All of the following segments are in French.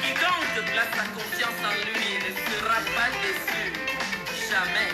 Quiconque place sa confiance en lui ne sera pas déçu. Jamais.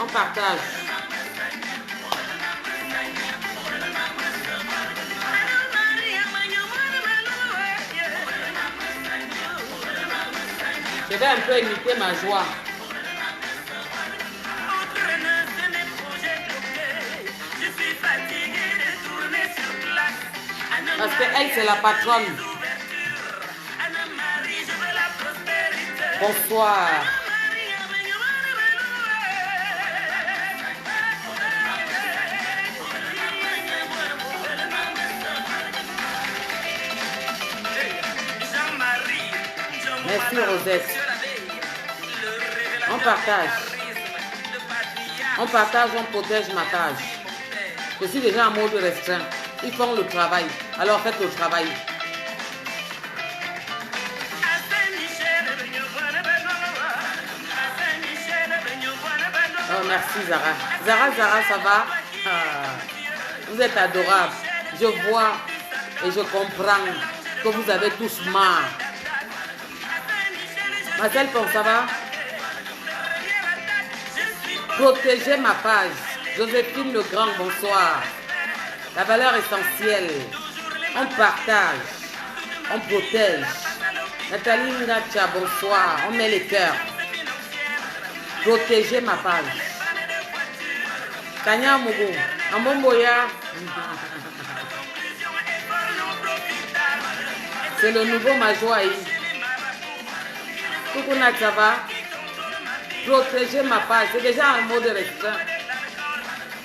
On partage. Je vais un peu imiter ma joie. Parce qu'elle, c'est la patronne. Bonsoir. Merci Rosette. On partage. On partage, on protège ma page. Je suis déjà en mode restreint. Ils font le travail. Alors faites le travail. Oh, merci Zara. Zara, ça va? Vous êtes adorable. Je vois et je comprends que vous avez tous marre. Marcel Pont, ça va? Protégez ma page. Joséphine Legrand, bonsoir. La valeur essentielle. On partage. On protège. Nathalie Ngacha, bonsoir. On met les cœurs. Protégez ma page. Tanya Mougou. Ambomboya. C'est le nouveau Majoaï. Coucou Nat, ça va? Protégez ma page. C'est déjà un mot de restreint.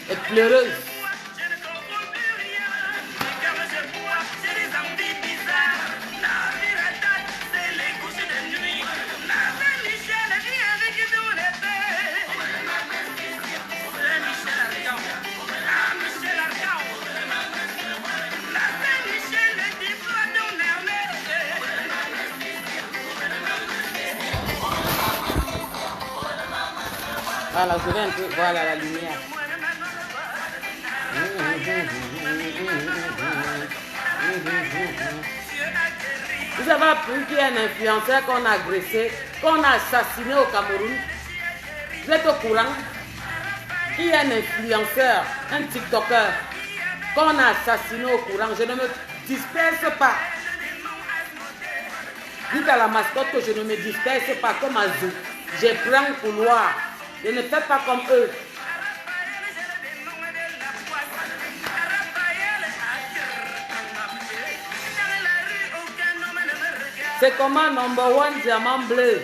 Et pleureuse. Voilà, je vais un peu, voilà la lumière. Vous avez appris qu'il y a un influenceur qu'on a agressé, qu'on a assassiné au Cameroun. Vous êtes au courant? Il y a un influenceur, un TikToker, qu'on a assassiné au courant. Je ne me disperse pas. Dites à la mascotte que je ne me disperse pas comme Azou. Je prends le couloir. Je ne fais pas comme eux. C'est comment number one diamant bleu.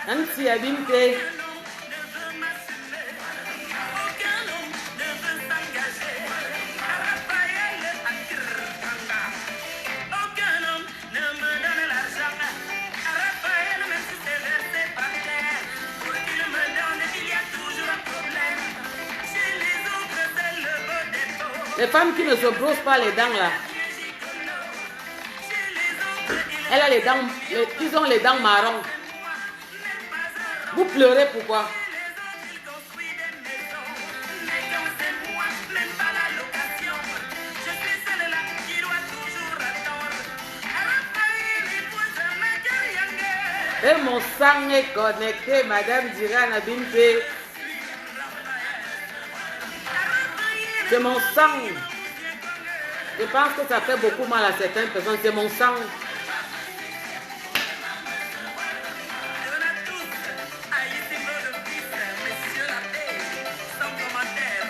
Un petit abîme. Les femmes qui ne se brossent pas les dents là. Elle a les dents, ils ont les dents marron. Vous pleurez pourquoi? Et mon sang est connecté, Madame Diran Abimpe. C'est mon sang. Je pense que ça fait beaucoup mal à certaines personnes. C'est mon sang.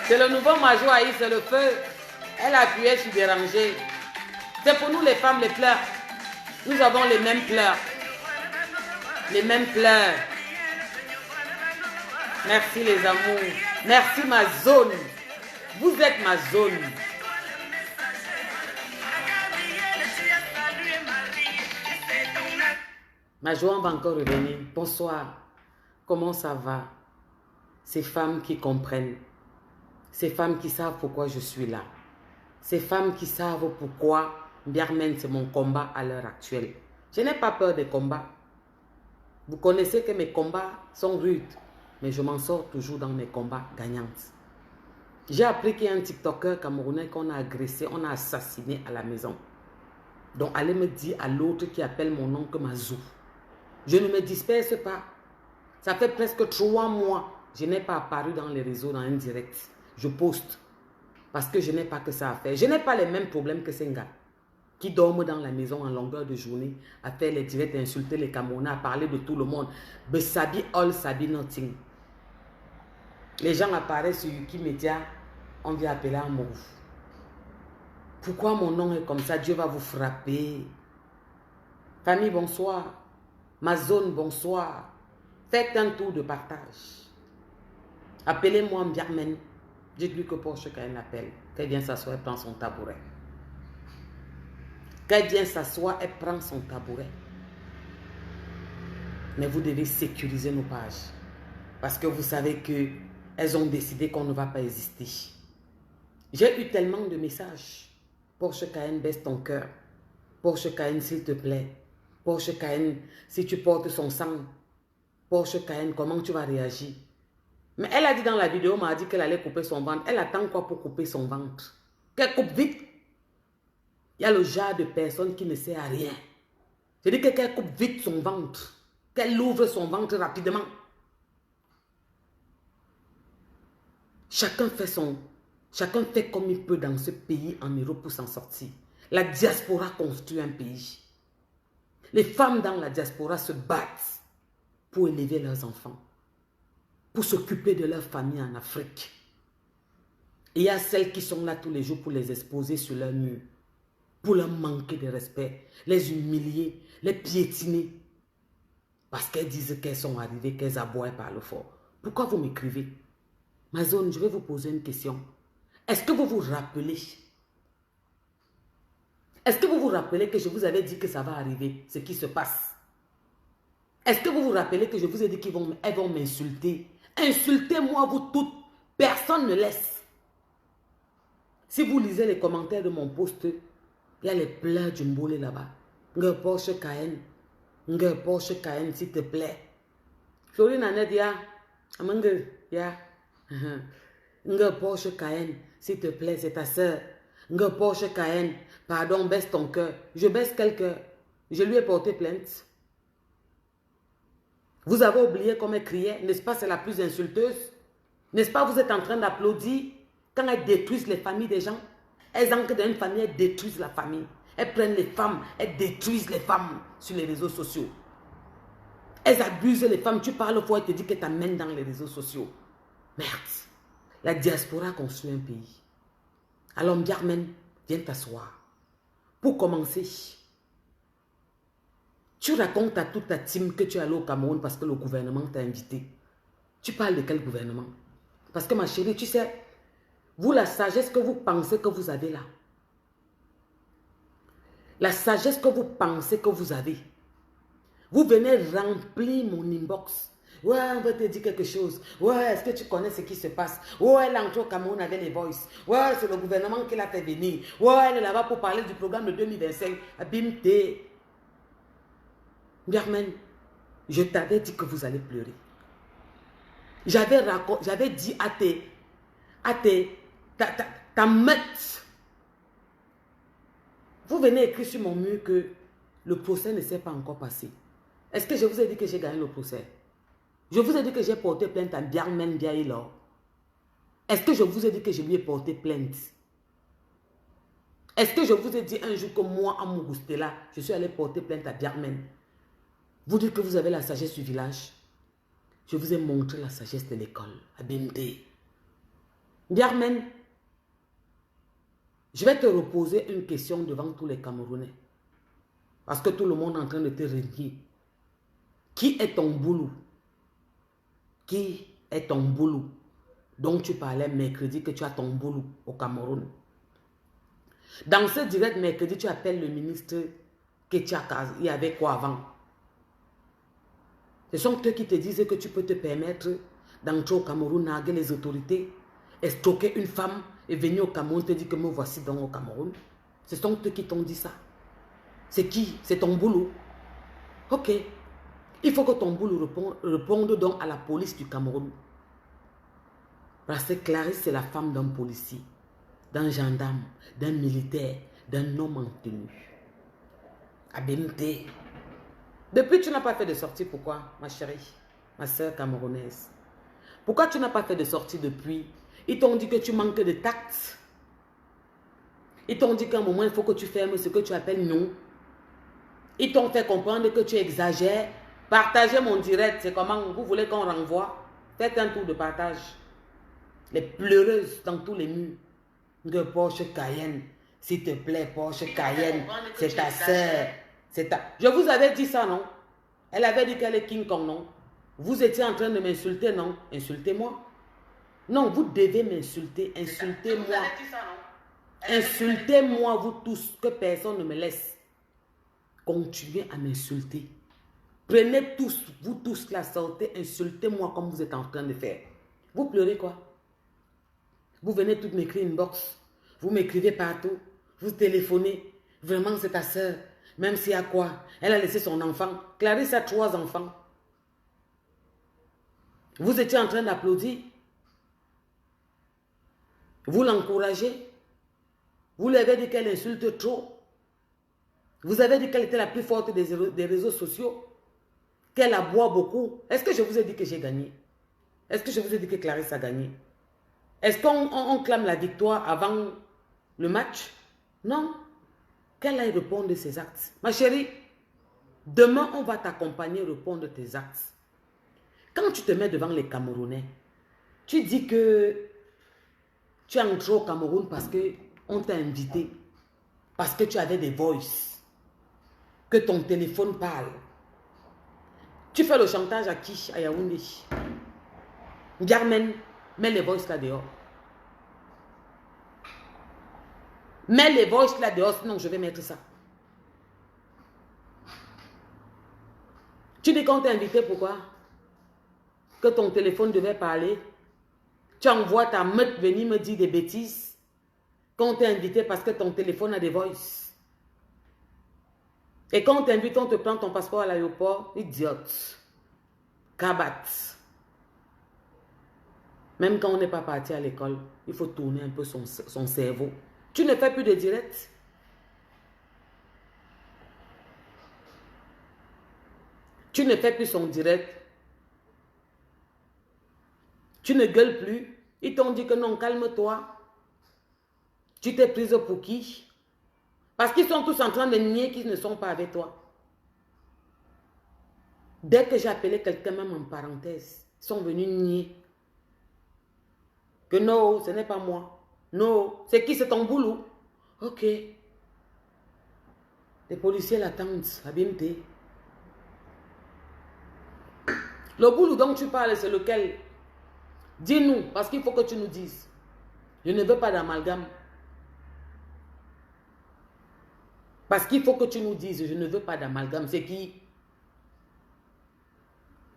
C'est le nouveau Major Aïe, c'est le feu. Elle appuyait sur déranger. C'est pour nous les femmes les pleurs. Nous avons les mêmes pleurs. Les mêmes pleurs. Merci les amours. Merci ma zone. Vous êtes ma zone. Major, on va encore revenir. Bonsoir. Comment ça va? Ces femmes qui comprennent. Ces femmes qui savent pourquoi je suis là. Ces femmes qui savent pourquoi Biarmen, c'est mon combat à l'heure actuelle. Je n'ai pas peur des combats. Vous connaissez que mes combats sont rudes, mais je m'en sors toujours dans mes combats gagnantes. J'ai appris qu'il y a un TikToker camerounais qu'on a agressé, on a assassiné à la maison. Donc allez me dire à l'autre qui appelle mon oncle Mazou. Je ne me disperse pas. Ça fait presque 3 mois. Je n'ai pas apparu dans les réseaux, dans un direct. Je poste. Parce que je n'ai pas que ça à faire. Je n'ai pas les mêmes problèmes que ces gars qui dorment dans la maison en longueur de journée, à faire les directs, à insulter les Camerounais, à parler de tout le monde. Besabi all sabi nothing. Les gens apparaissent sur Wikimedia, on vient appeler un mot. Pourquoi mon nom est comme ça? Dieu va vous frapper. Famille, bonsoir. Ma zone, bonsoir. Faites un tour de partage. Appelez-moi Mbiarmen. Dites-lui que Porsche Cayenne appelle. Qu'elle vient s'asseoir et prend son tabouret. Qu'elle vient s'asseoir et prend son tabouret. Mais vous devez sécuriser nos pages. Parce que vous savez qu'elles ont décidé qu'on ne va pas exister. J'ai eu tellement de messages. Porsche Cayenne, baisse ton cœur. Porsche Cayenne, s'il te plaît. Porsche Cayenne, si tu portes son sang. Porsche Cayenne, comment tu vas réagir? Mais elle a dit dans la vidéo, m'a dit qu'elle allait couper son ventre. Elle attend quoi pour couper son ventre? Qu'elle coupe vite. Il y a le genre de personne qui ne sert à rien. Je dis qu'elle coupe vite son ventre. Qu'elle ouvre son ventre rapidement. Chacun fait comme il peut dans ce pays en Europe pour s'en sortir. La diaspora construit un pays. Les femmes dans la diaspora se battent pour élever leurs enfants, pour s'occuper de leur famille en Afrique. Et il y a celles qui sont là tous les jours pour les exposer sur leur mur, pour leur manquer de respect, les humilier, les piétiner, parce qu'elles disent qu'elles sont arrivées, qu'elles aboient par le fort. Pourquoi vous m'écrivez? Ma zone, je vais vous poser une question. Est-ce que vous vous rappelez? Est-ce que vous vous rappelez que je vous avais dit que ça va arriver, ce qui se passe? Est-ce que vous vous rappelez que je vous ai dit qu'elles vont m'insulter? Insultez-moi, vous toutes. Personne ne laisse. Si vous lisez les commentaires de mon post, il y a les pleurs du mboulé là-bas. Nga Porsche Cayenne. Nga Porsche Cayenne, s'il te plaît. Florine Annette, ya. Amangue, ya. Nga Porsche Cayenne, s'il te plaît, c'est ta soeur. Nga Porsche Cayenne, pardon, baisse ton cœur. Je baisse quel cœur? Je lui ai porté plainte. Vous avez oublié comme elle criait, n'est-ce pas, c'est la plus insulteuse? N'est-ce pas, vous êtes en train d'applaudir quand elles détruisent les familles des gens? Elles entrent dans une famille, elles détruisent la famille. Elles prennent les femmes, elles détruisent les femmes sur les réseaux sociaux. Elles abusent les femmes, tu parles fort, elles te disent qu'elles t'amènent dans les réseaux sociaux. Merde, la diaspora construit un pays. Alors Mbiarmen, viens t'asseoir. Pour commencer, tu racontes à toute ta team que tu es allé au Cameroun parce que le gouvernement t'a invité. Tu parles de quel gouvernement? Parce que ma chérie, tu sais, vous, la sagesse que vous pensez que vous avez là, la sagesse que vous pensez que vous avez, vous venez remplir mon inbox. Ouais, on va te dire quelque chose. Ouais, est-ce que tu connais ce qui se passe? Ouais, elle est entrée au Cameroun avec les Voice. Ouais, c'est le gouvernement qui l'a fait venir. Ouais, elle est là-bas pour parler du programme de 2025. Abimte. Germaine, je t'avais dit que vous allez pleurer. J'avais dit ta meute. Vous venez écrire sur mon mur que le procès ne s'est pas encore passé. Est-ce que je vous ai dit que j'ai gagné le procès? Je vous ai dit que j'ai porté plainte à Biarmen Biaïlo. Est-ce que je vous ai dit que je lui ai porté plainte? Est-ce que je vous ai dit un jour que moi, à Mougustela, je suis allé porter plainte à Biarmen? Vous dites que vous avez la sagesse du village. Je vous ai montré la sagesse de l'école, à BMD. Biarmen, je vais te reposer une question devant tous les Camerounais. Parce que tout le monde est en train de te régner. Qui est ton boulot? Qui est ton boulot? Donc tu parlais mercredi que tu as ton boulot au Cameroun. Dans ce direct mercredi, tu appelles le ministre Ketchaka. Il y avait quoi avant? Ce sont eux qui te disent que tu peux te permettre d'entrer au Cameroun, narguer les autorités, escroquer une femme et venir au Cameroun, te dire que me voici donc au Cameroun. Ce sont eux qui t'ont dit ça. C'est qui? C'est ton boulot. Ok. Il faut que ton boulot réponde donc à la police du Cameroun. Parce que Clarisse, c'est la femme d'un policier, d'un gendarme, d'un militaire, d'un homme en tenue. Abimte. Depuis, tu n'as pas fait de sortie. Pourquoi, ma chérie, ma soeur camerounaise? Pourquoi tu n'as pas fait de sortie depuis? Ils t'ont dit que tu manques de tact. Ils t'ont dit qu'à un moment, il faut que tu fermes ce que tu appelles non. Ils t'ont fait comprendre que tu exagères. Partagez mon direct. C'est comment vous voulez qu'on renvoie? Faites un tour de partage. Les pleureuses dans tous les murs. De Porsche Cayenne. S'il te plaît, Porsche Cayenne. C'est ta soeur. Je vous avais dit ça, non? Elle avait dit qu'elle est King Kong, non? Vous étiez en train de m'insulter, non? Insultez-moi. Non, vous devez m'insulter. Insultez-moi. Insultez-moi, vous tous, que personne ne me laisse. Continuez à m'insulter. Prenez tous, vous tous la sortez, insultez-moi comme vous êtes en train de faire. Vous pleurez quoi? Vous venez toutes m'écrire une box. Vous m'écrivez partout. Vous téléphonez. Vraiment, c'est ta soeur. Même si à quoi? Elle a laissé son enfant. Clarisse a 3 enfants. Vous étiez en train d'applaudir. Vous l'encouragez. Vous lui avez dit qu'elle insulte trop. Vous avez dit qu'elle était la plus forte des réseaux sociaux. Qu'elle aboie beaucoup. Est-ce que je vous ai dit que j'ai gagné? Est-ce que je vous ai dit que Clarisse a gagné? Est-ce qu'on clame la victoire avant le match? Non. Qu'elle aille répondre de ses actes. Ma chérie, demain, on va t'accompagner répondre de tes actes. Quand tu te mets devant les Camerounais, tu dis que tu es entré au Cameroun parce qu'on t'a invité, parce que tu avais des voices, que ton téléphone parle. Tu fais le chantage à qui? À Yaoundé. Germaine, mets les voices là dehors. Mets les voices là dehors, sinon je vais mettre ça. Tu dis qu'on t'a invité, pourquoi? Que ton téléphone devait parler. Tu envoies ta meute venir me dire des bêtises. Qu'on t'a invité parce que ton téléphone a des voices. Et quand on t'invite, on te prend ton passeport à l'aéroport. Idiote. Kabat. Même quand on n'est pas parti à l'école, il faut tourner un peu son cerveau. Tu ne fais plus de direct. Tu ne fais plus son direct. Tu ne gueules plus. Ils t'ont dit que non, calme-toi. Tu t'es prise pour qui? Parce qu'ils sont tous en train de nier qu'ils ne sont pas avec toi. Dès que j'ai appelé quelqu'un, même en parenthèse, ils sont venus nier. Que non, ce n'est pas moi. Non, c'est qui? C'est ton boulot. Ok. Les policiers l'attendent à BMT. Le boulot dont tu parles, c'est lequel? Dis-nous, parce qu'il faut que tu nous dises. Je ne veux pas d'amalgame. Parce qu'il faut que tu nous dises, je ne veux pas d'amalgame. C'est qui?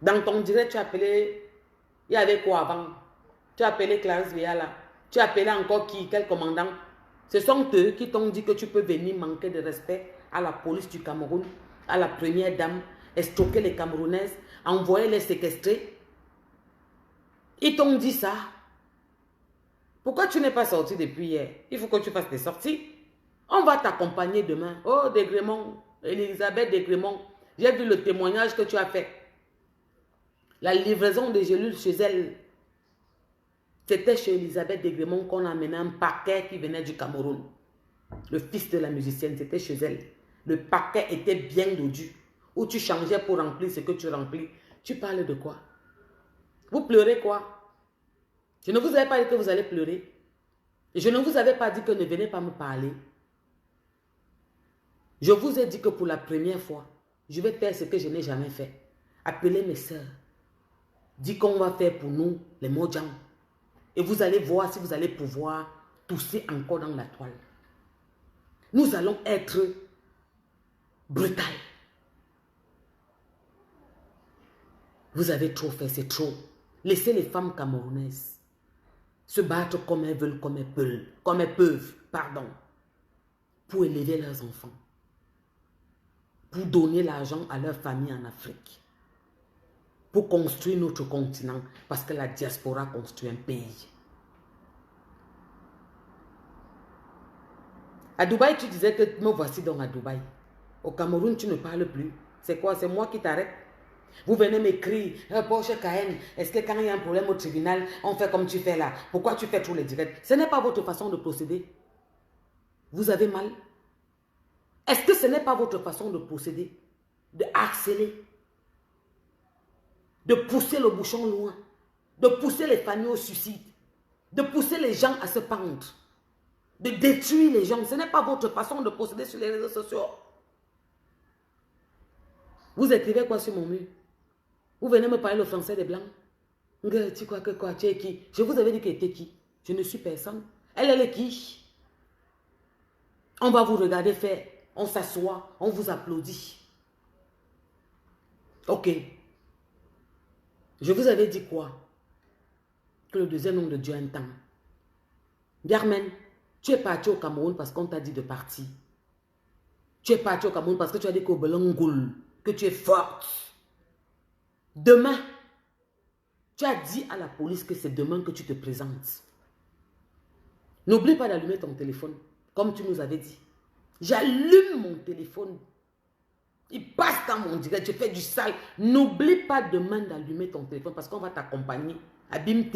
Dans ton direct, tu as appelé, il y avait quoi avant? Tu as appelé Clarisse Véala. Tu as appelé encore qui? Quel commandant? Ce sont eux qui t'ont dit que tu peux venir manquer de respect à la police du Cameroun, à la première dame, estroquer les Camerounaises, envoyer les séquestrer. Ils t'ont dit ça. Pourquoi tu n'es pas sorti depuis hier? Il faut que tu fasses des sorties. On va t'accompagner demain. Oh, Desgrémont, Elisabeth Desgrémont, j'ai vu le témoignage que tu as fait. La livraison des gélules chez elle. C'était chez Elisabeth Desgrémont qu'on a amené un paquet qui venait du Cameroun. Le fils de la musicienne, c'était chez elle. Le paquet était bien dodu. Où tu changeais pour remplir ce que tu remplis. Tu parles de quoi? Vous pleurez quoi? Je ne vous avais pas dit que vous allez pleurer. Je ne vous avais pas dit que ne venez pas me parler. Je vous ai dit que pour la première fois, je vais faire ce que je n'ai jamais fait. Appelez mes soeurs. Dis qu'on va faire pour nous les Mojang. Et vous allez voir si vous allez pouvoir tousser encore dans la toile. Nous allons être brutal. Vous avez trop fait, c'est trop. Laissez les femmes camerounaises se battre comme elles veulent, comme elles peuvent, pour élever leurs enfants, pour donner l'argent à leur famille en Afrique, pour construire notre continent, parce que la diaspora construit un pays. À Dubaï, tu disais que me voici donc à Dubaï. Au Cameroun, tu ne parles plus. C'est quoi? C'est moi qui t'arrête? Vous venez m'écrire, Porsche Cayenne, est-ce que quand il y a un problème au tribunal, on fait comme tu fais là? Pourquoi tu fais tous les directs? Ce n'est pas votre façon de procéder. Vous avez mal? Est-ce que ce n'est pas votre façon de procéder? De harceler? De pousser le bouchon loin? De pousser les familles au suicide? De pousser les gens à se pendre? De détruire les gens? Ce n'est pas votre façon de procéder sur les réseaux sociaux. Vous écrivez quoi sur mon mur? Vous venez me parler le français des Blancs? Tu crois que quoi? Tu es qui? Je vous avais dit qu'elle était qui? Je ne suis personne. Elle est qui? On va vous regarder faire. On s'assoit. On vous applaudit. Ok. Je vous avais dit quoi? Que le deuxième nom de Dieu a un temps. Germaine, tu es parti au Cameroun parce qu'on t'a dit de partir. Tu es parti au Cameroun parce que tu as dit qu'au Belangoul, que tu es forte. Demain, tu as dit à la police que c'est demain que tu te présentes. N'oublie pas d'allumer ton téléphone, comme tu nous avais dit. J'allume mon téléphone. Il passe dans mon direct, je fais du sale. N'oublie pas demain d'allumer ton téléphone parce qu'on va t'accompagner. Abimte.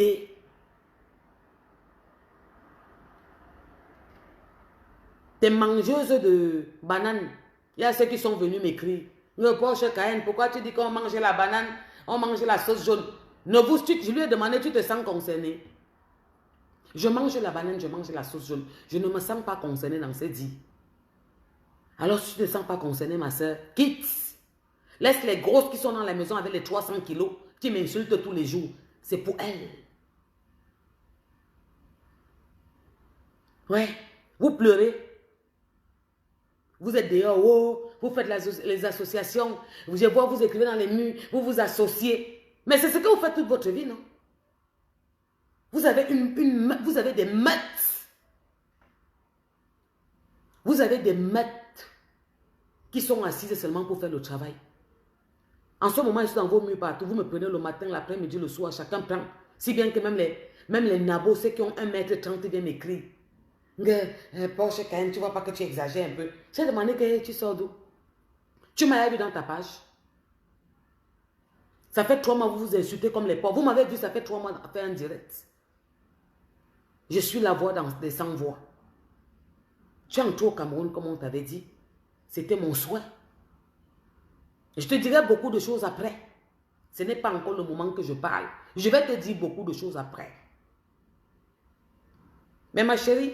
T'es mangeuse de bananes. Il y a ceux qui sont venus m'écrire. Le Porsche Cayenne, pourquoi tu dis qu'on mange la banane, on mange la sauce jaune? Je lui ai demandé, tu te sens concerné? Je mange la banane, je mange la sauce jaune. Je ne me sens pas concerné dans ces dits. Alors si tu ne te sens pas concerné, ma soeur, quitte. Laisse les grosses qui sont dans la maison avec les 300 kilos, qui m'insultent tous les jours. C'est pour elles. Ouais, vous pleurez. Vous êtes dehors, oh, vous faites les associations, je vois vous écrivez dans les murs, vous vous associez. Mais c'est ce que vous faites toute votre vie, non? Vous avez vous avez des meutes. Vous avez des meutes qui sont assises seulement pour faire le travail. En ce moment, je suis dans vos murs partout. Vous me prenez le matin, l'après-midi, le soir, chacun prend. Si bien que même les nabos, ceux qui ont 1,30 m viennent m'écrire. Porsche Cayenne, tu vois pas que tu exagères un peu. J'ai demandé que tu sors d'où? Tu m'as vu dans ta page. Ça fait 3 mois, vous vous insultez comme les pauvres. Vous m'avez vu, ça fait 3 mois à faire un direct. Je suis la voix dans des sans-voix. Tu es entré au Cameroun, comme on t'avait dit. C'était mon souhait. Je te dirai beaucoup de choses après. Ce n'est pas encore le moment que je parle. Je vais te dire beaucoup de choses après. Mais ma chérie,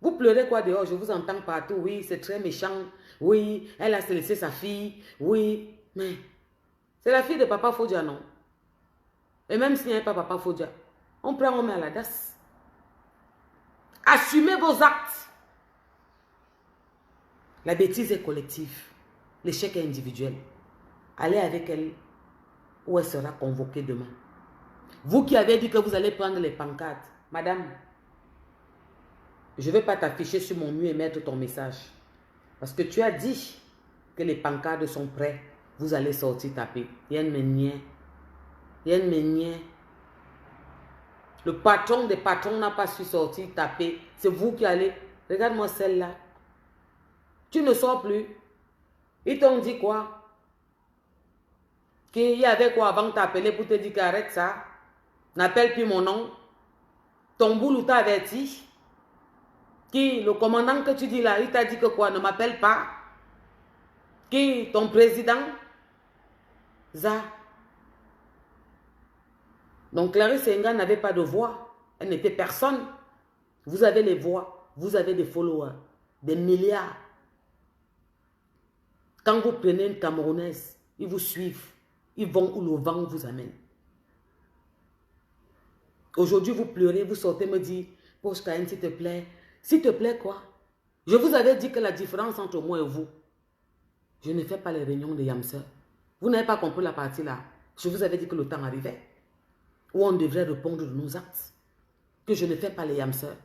vous pleurez quoi dehors? Je vous entends partout. Oui, c'est très méchant. Oui, elle a laissé sa fille. Oui, mais c'est la fille de Papa Fodia, non? Et même s'il n'y a pas Papa Fodia, on prend, on met à la DAS. Assumez vos actes. La bêtise est collective. L'échec est individuel. Allez avec elle où elle sera convoquée demain. Vous qui avez dit que vous allez prendre les pancartes, madame, je ne vais pas t'afficher sur mon mur et mettre ton message. Parce que tu as dit que les pancartes sont prêtes. Vous allez sortir taper. Yen menien. Yen menien. Le patron des patrons n'a pas su sortir taper. C'est vous qui allez. Regarde-moi celle-là. Tu ne sors plus. Ils t'ont dit quoi? Qu'il y avait quoi avant de t'appeler pour te dire qu'arrête ça? N'appelle plus mon nom. Ton boulot t'a averti. Qui, le commandant que tu dis là, il t'a dit que quoi? Ne m'appelle pas. Qui, ton président? Ça. Donc Clarisse Senga n'avait pas de voix. Elle n'était personne. Vous avez les voix. Vous avez des followers. Des milliards. Quand vous prenez une Camerounaise, ils vous suivent. Ils vont où le vent vous amène. Aujourd'hui, vous pleurez, vous sortez me dire, Poche Caïn, s'il te plaît. S'il te plaît, quoi? Je vous avais dit que la différence entre moi et vous, je ne fais pas les réunions de Yamseur. Vous n'avez pas compris la partie là. Je vous avais dit que le temps arrivait où on devrait répondre de nos actes. Que je ne fais pas les Yamseur.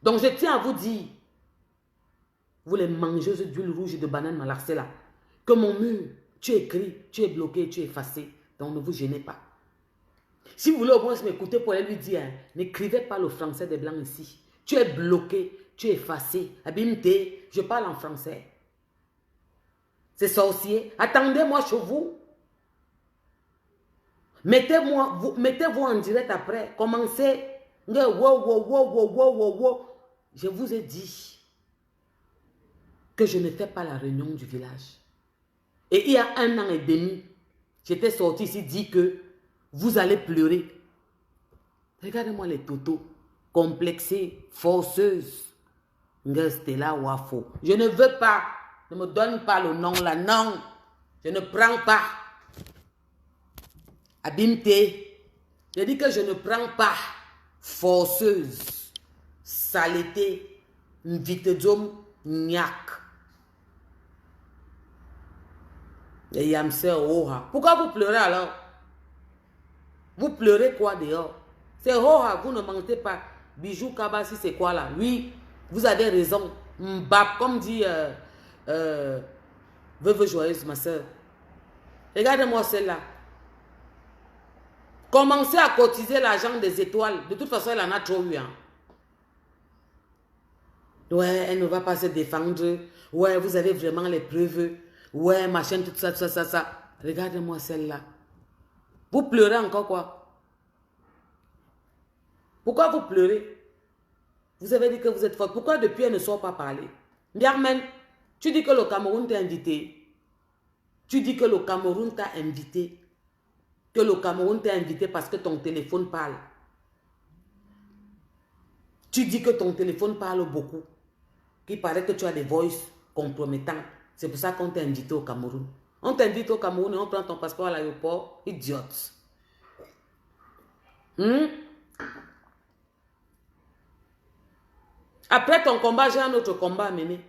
Donc je tiens à vous dire, vous les mangeuses d'huile rouge et de banane malaxée là, que mon mur, tu écris, tu es bloqué, tu es effacé. Donc ne vous gênez pas. Si vous voulez au moins m'écouter pour aller lui dire, hein, n'écrivez pas le français des blancs ici. Tu es bloqué, tu es effacé. Abimte, je parle en français. C'est sorcier. Attendez-moi chez vous. Mettez-vous en direct après. Commencez. Je vous ai dit que je ne fais pas la réunion du village. Et il y a 1 an et demi, j'étais sorti ici dit que vous allez pleurer. Regardez-moi les totos. Complexées, forceuses. Stella Wafo. Je ne veux pas. Ne me donne pas le nom là. Non. Je ne prends pas. Abimte. Je dis que je ne prends pas. Forceuse. Saleté. Vitedom. Niak. Et Yamser Oha. Pourquoi vous pleurez alors? Vous pleurez quoi dehors? C'est Oha, vous ne mentez pas. Bijou Kabasi, c'est quoi là? Oui, vous avez raison. Mbap, comme dit Veuve Joyeuse, ma soeur. Regardez-moi celle-là. Commencez à cotiser l'argent des étoiles. De toute façon, elle en a trop eu. Hein. Ouais, elle ne va pas se défendre. Ouais, vous avez vraiment les preuves. Ouais, machin, tout ça, ça. Regardez-moi celle-là. Vous pleurez encore quoi? Pourquoi vous pleurez? Vous avez dit que vous êtes forte. Pourquoi depuis elle ne sort pas parler? Biarmen, tu dis que le Cameroun t'a invité. Tu dis que le Cameroun t'a invité. Que le Cameroun t'a invité parce que ton téléphone parle. Tu dis que ton téléphone parle beaucoup. Qu'il paraît que tu as des voices compromettants. C'est pour ça qu'on t'a invité au Cameroun. On t'invite au Cameroun et on prend ton passeport à l'aéroport. Idiote. Après ton combat, j'ai un autre combat à mener.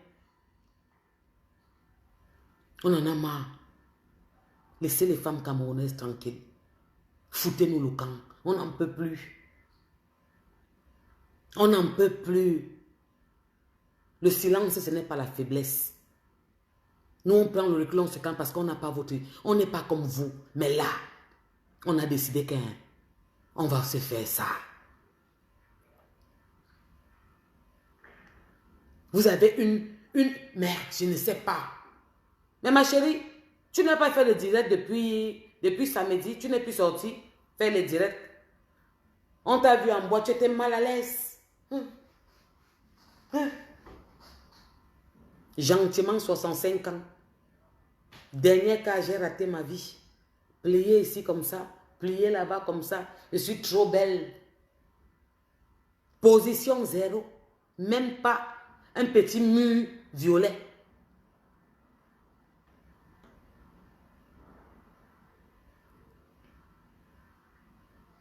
On en a marre. Laissez les femmes camerounaises tranquilles. Foutez-nous le camp. On n'en peut plus. On n'en peut plus. Le silence, ce n'est pas la faiblesse. Nous, on prend le recul, on se calme parce qu'on n'a pas voté. On n'est pas comme vous. Mais là, on a décidé qu'on va se faire ça. Vous avez une merde, je ne sais pas. Mais ma chérie, tu n'as pas fait le direct depuis samedi. Tu n'es plus sorti faire le direct. On t'a vu en boîte, tu étais mal à l'aise. Gentiment, 65 ans. Dernier cas, j'ai raté ma vie. Plier ici comme ça, plier là-bas comme ça. Je suis trop belle. Position 0. Même pas un petit mur violet.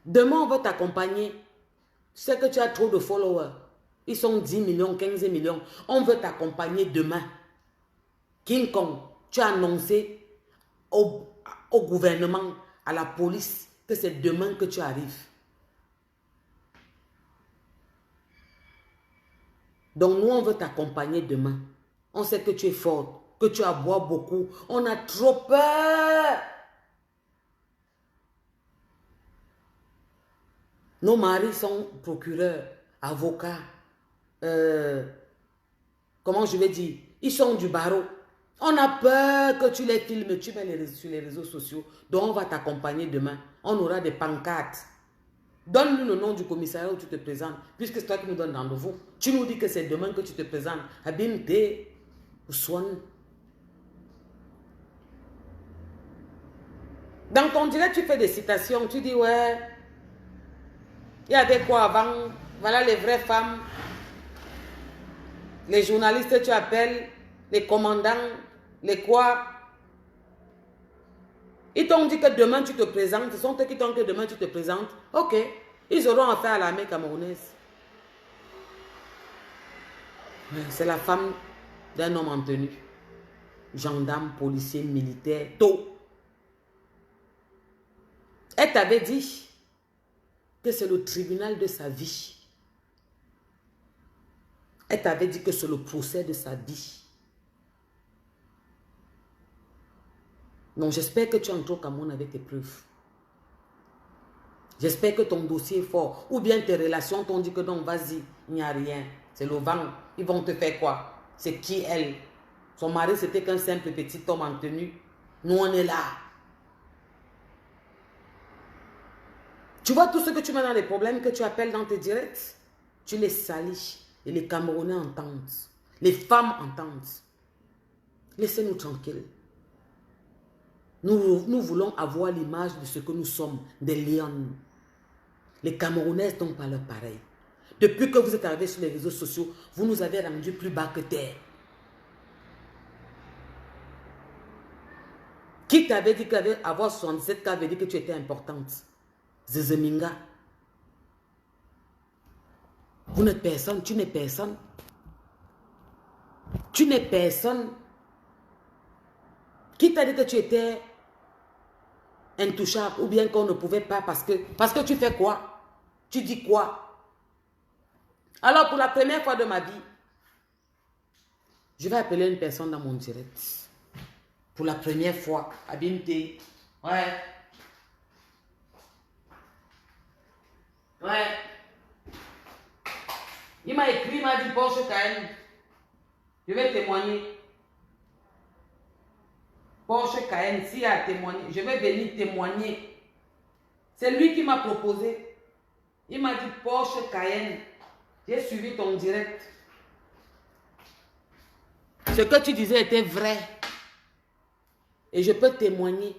Demain, on va t'accompagner. Tu sais que tu as trop de followers. Ils sont 10 millions, 15 millions. On veut t'accompagner demain. King Kong, tu as annoncé au gouvernement, à la police que c'est demain que tu arrives. Donc nous, on veut t'accompagner demain. On sait que tu es forte, que tu as bois beaucoup. On a trop peur. Nos maris sont procureurs, avocats. Comment je vais dire? Ils sont du barreau. On a peur que tu les filmes, tu mets sur les réseaux sociaux. Donc on va t'accompagner demain. On aura des pancartes. Donne-nous le nom du commissariat où tu te présentes, puisque c'est toi qui nous donnes rendez-vous. Tu nous dis que c'est demain que tu te présentes. Abimte ou Swan. Dans ton direct, tu fais des citations. Tu dis, ouais, il y avait quoi avant? Voilà les vraies femmes. Les journalistes, tu appelles. Les commandants. Les quoi? Ils t'ont dit que demain tu te présentes. Ce sont eux qui t'ont dit que demain tu te présentes. Ok. Ils auront affaire à l'armée camerounaise. C'est la femme d'un homme en tenue. Gendarme, policier, militaire, tout. Elle t'avait dit que c'est le tribunal de sa vie. Elle t'avait dit que c'est le procès de sa vie. Donc j'espère que tu entres au Cameroun avec tes preuves. J'espère que ton dossier est fort. Ou bien tes relations t'ont dit que non, vas-y, il n'y a rien. C'est le vent. Ils vont te faire quoi? C'est qui elle? Son mari, c'était qu'un simple petit homme en tenue. Nous, on est là. Tu vois tout ce que tu mets dans les problèmes que tu appelles dans tes directs? Tu les salis. Et les Camerounais entendent. Les femmes entendent. Laissez-nous tranquilles. Nous voulons avoir l'image de ce que nous sommes, des lions. Les Camerounaises n'ont pas leur pareil. Depuis que vous êtes arrivés sur les réseaux sociaux, vous nous avez rendus plus bas que terre. Qui t'avait dit qu'avoir 67 cas avait dit que tu étais importante? Zezeminga. Vous n'êtes personne, tu n'es personne. Tu n'es personne. Qui t'a dit que tu étais intouchable ou bien qu'on ne pouvait pas parce que tu fais quoi? Tu dis quoi? Alors pour la première fois de ma vie, je vais appeler une personne dans mon direct. Pour la première fois, Abimte. Ouais. Ouais. Il m'a écrit, il m'a dit Porsche Cayenne. Je vais témoigner. Porsche Cayenne, s'il a témoigné, je vais venir témoigner. C'est lui qui m'a proposé. Il m'a dit Porsche Cayenne. J'ai suivi ton direct. Ce que tu disais était vrai. Et je peux témoigner.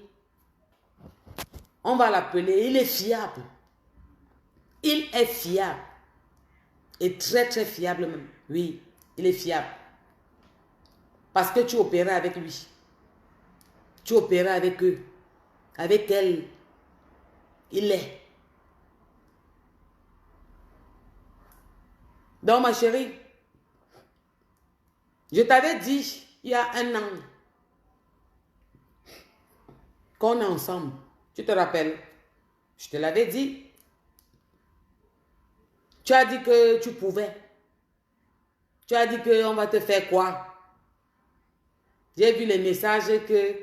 On va l'appeler. Il est fiable. Il est fiable. Et très très fiable même. Oui, il est fiable. Parce que tu opérais avec lui. Tu opérais avec eux. Avec elle. Il est. Donc ma chérie, je t'avais dit il y a un an qu'on est ensemble. Tu te rappelles? Je te l'avais dit. Tu as dit que tu pouvais. Tu as dit qu'on va te faire quoi? J'ai vu les messages que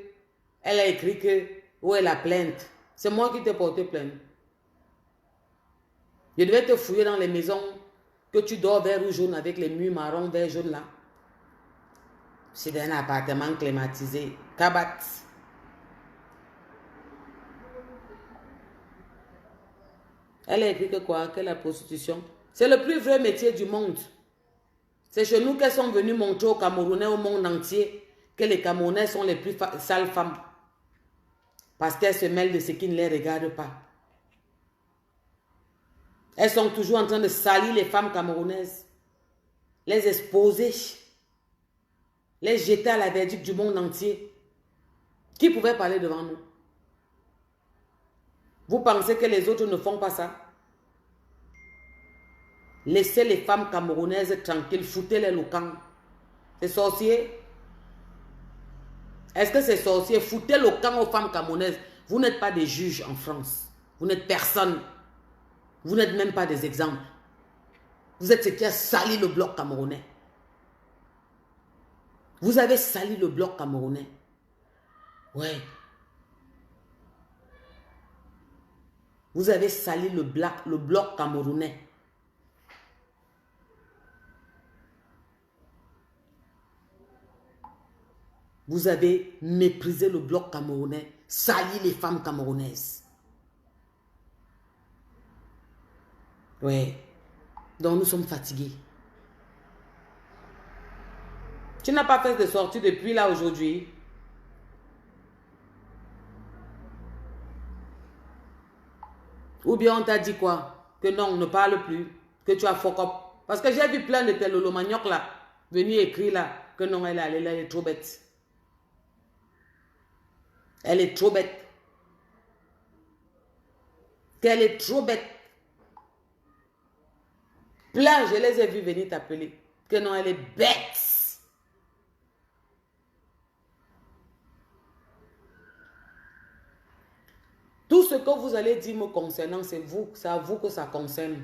elle a écrit que où est la plainte. C'est moi qui t'ai porté plainte. Je devais te fouiller dans les maisons que tu dors vert ou jaune avec les murs marron vert jaune là. C'est un appartement climatisé. Kabat. Elle a écrit que quoi? Que la prostitution. C'est le plus vrai métier du monde. C'est chez nous qu'elles sont venues montrer aux Camerounais, au monde entier, que les Camerounais sont les plus sales femmes. Parce qu'elles se mêlent de ce qui ne les regarde pas. Elles sont toujours en train de salir les femmes camerounaises. Les exposer. Les jeter à la verdict du monde entier. Qui pouvait parler devant nous? Vous pensez que les autres ne font pas ça? Laissez les femmes camerounaises tranquilles, foutez-les le camp. C'est sorcier? Est-ce que c'est sorcier? Foutez le camp aux femmes camerounaises. Vous n'êtes pas des juges en France. Vous n'êtes personne. Vous n'êtes même pas des exemples. Vous êtes ce qui a sali le bloc camerounais. Vous avez sali le bloc camerounais. Ouais. Vous avez sali le bloc camerounais. Vous avez méprisé le bloc camerounais, sali les femmes camerounaises. Oui. Donc nous sommes fatigués. Tu n'as pas fait de sortie depuis là aujourd'hui? Ou bien on t'a dit quoi? Que non, ne parle plus. Que tu as fuck up. Parce que j'ai vu plein de tes lolomagnocs là. Venir écrire là. Que non, elle est trop bête. Elle est trop bête. Qu'elle est trop bête. Plein, je les ai vus venir t'appeler. Que non, elle est bête. Tout ce que vous allez dire me concernant, c'est à vous que ça concerne.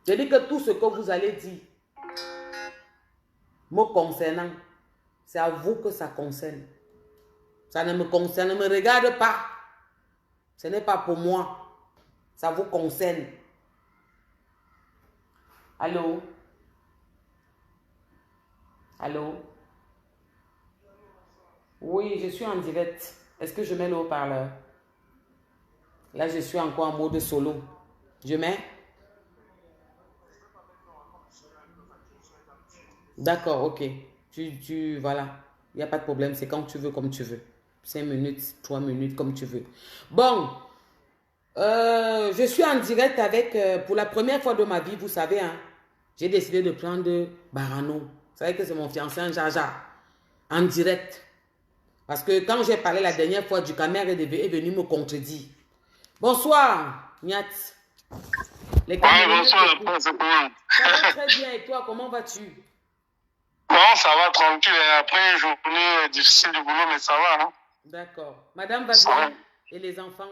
Je dis que tout ce que vous allez dire me concernant, c'est à vous que ça concerne. Ça ne me concerne, ne me regarde pas. Ce n'est pas pour moi. Ça vous concerne. Allô? Allô? Oui, je suis en direct. Est-ce que je mets le haut-parleur? Là, je suis encore en mode solo. Je mets? D'accord, ok. Voilà. Il n'y a pas de problème. C'est quand tu veux, comme tu veux. 5 minutes, 3 minutes, comme tu veux. Bon. Je suis en direct avec, pour la première fois de ma vie, vous savez, hein, j'ai décidé de prendre Barano. Vous savez que c'est mon fiancé, un Jaja, en direct. Parce que quand j'ai parlé la dernière fois, du caméra est venu me contredire. Bonsoir, Niat. Oui, bonsoir, c'est comment? Ça va très bien, et toi, comment vas-tu? Bon, ça va tranquille. Après une journée difficile du boulot, mais ça va. Hein? D'accord. Madame va bien? Et les enfants?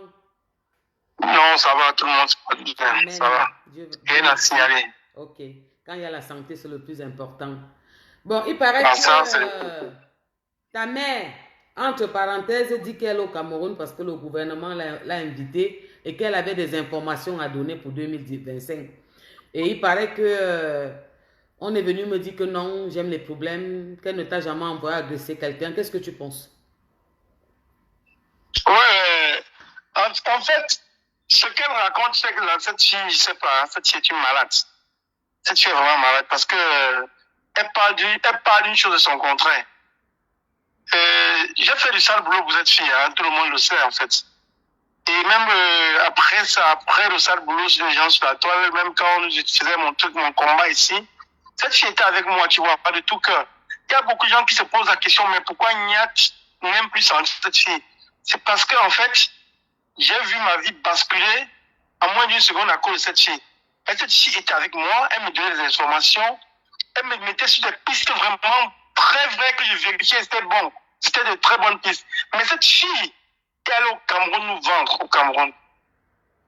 Non, ça va, tout le monde se passe bien. Amen. Ça va. Rien à signaler. Ok. Quand il y a la santé, c'est le plus important. Bon, il paraît que ta mère, entre parenthèses, dit qu'elle est au Cameroun parce que le gouvernement l'a invitée et qu'elle avait des informations à donner pour 2025. Et il paraît que on est venu me dire que non, j'aime les problèmes, qu'elle ne t'a jamais envoyé agresser quelqu'un. Qu'est-ce que tu penses? Ouais, en fait, ce qu'elle raconte, c'est que cette fille, je sais pas, cette fille est une malade. Cette fille est vraiment malade parce que elle parle d'une chose de son contraire. J'ai fait du sale boulot pour cette fille, hein, tout le monde le sait en fait. Et même après ça, après le sale boulot sur les gens sur la toile, même quand je faisais mon combat ici, cette fille était avec moi, tu vois, pas de tout cœur. Il y a beaucoup de gens qui se posent la question, mais pourquoi Niat n'aime plus cette fille? C'est parce que en fait, j'ai vu ma vie basculer en moins d'une seconde à cause de cette fille. Et cette fille était avec moi, elle me donnait des informations, elle me mettait sur des pistes vraiment très vraies que je vérifiais, c'était bon. C'était de très bonnes pistes. Mais cette fille est allée au Cameroun nous vendre, au Cameroun.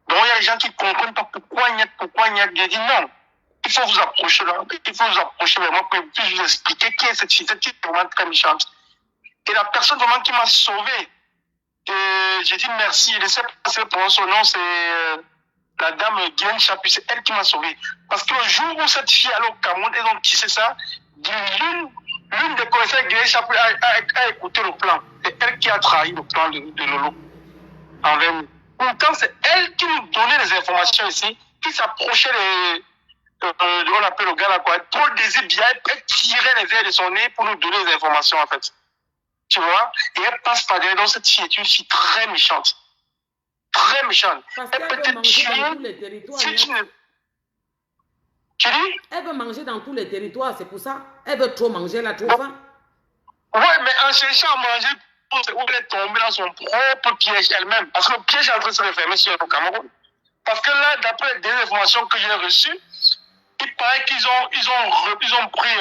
Donc il y a des gens qui ne comprennent pas pourquoi Niat. J'ai dit non. Il faut vous approcher là. Il faut vous approcher vraiment pour que je puisse vous expliquer qui est cette fille. Cette fille est vraiment très méchante. Et la personne vraiment qui m'a sauvé, j'ai dit merci. Je ne sais pas si son nom, c'est la dame Guylaine Chapuis. C'est elle qui m'a sauvé. Parce que le jour où cette fille allait au Cameroun, et donc qui sait ça, l'une des commissaires Guylaine Chapuis a écouté le plan. C'est elle qui a trahi le plan de Lolo envers nous. Pourtant, c'est elle qui nous donnait les informations ici, qui s'approchait on appelle le gars là quoi, trop le désir bien, elle tirait les ailes de son nez pour nous donner les informations en fait. Tu vois? Et elle passe par derrière, donc cette fille est une fille très méchante. Très méchante. Parce elle peut te tuer si tu ne... Tu dis? Elle veut manger dans tous les territoires, c'est pour ça. Elle veut trop manger, elle a trop faim. Ouais, mais en cherchant à manger, elle est tombée dans son propre piège elle-même. Parce que le piège est en train de se refermer sur le Cameroun. Parce que là, d'après les informations que j'ai reçues, il paraît qu'ils ont pris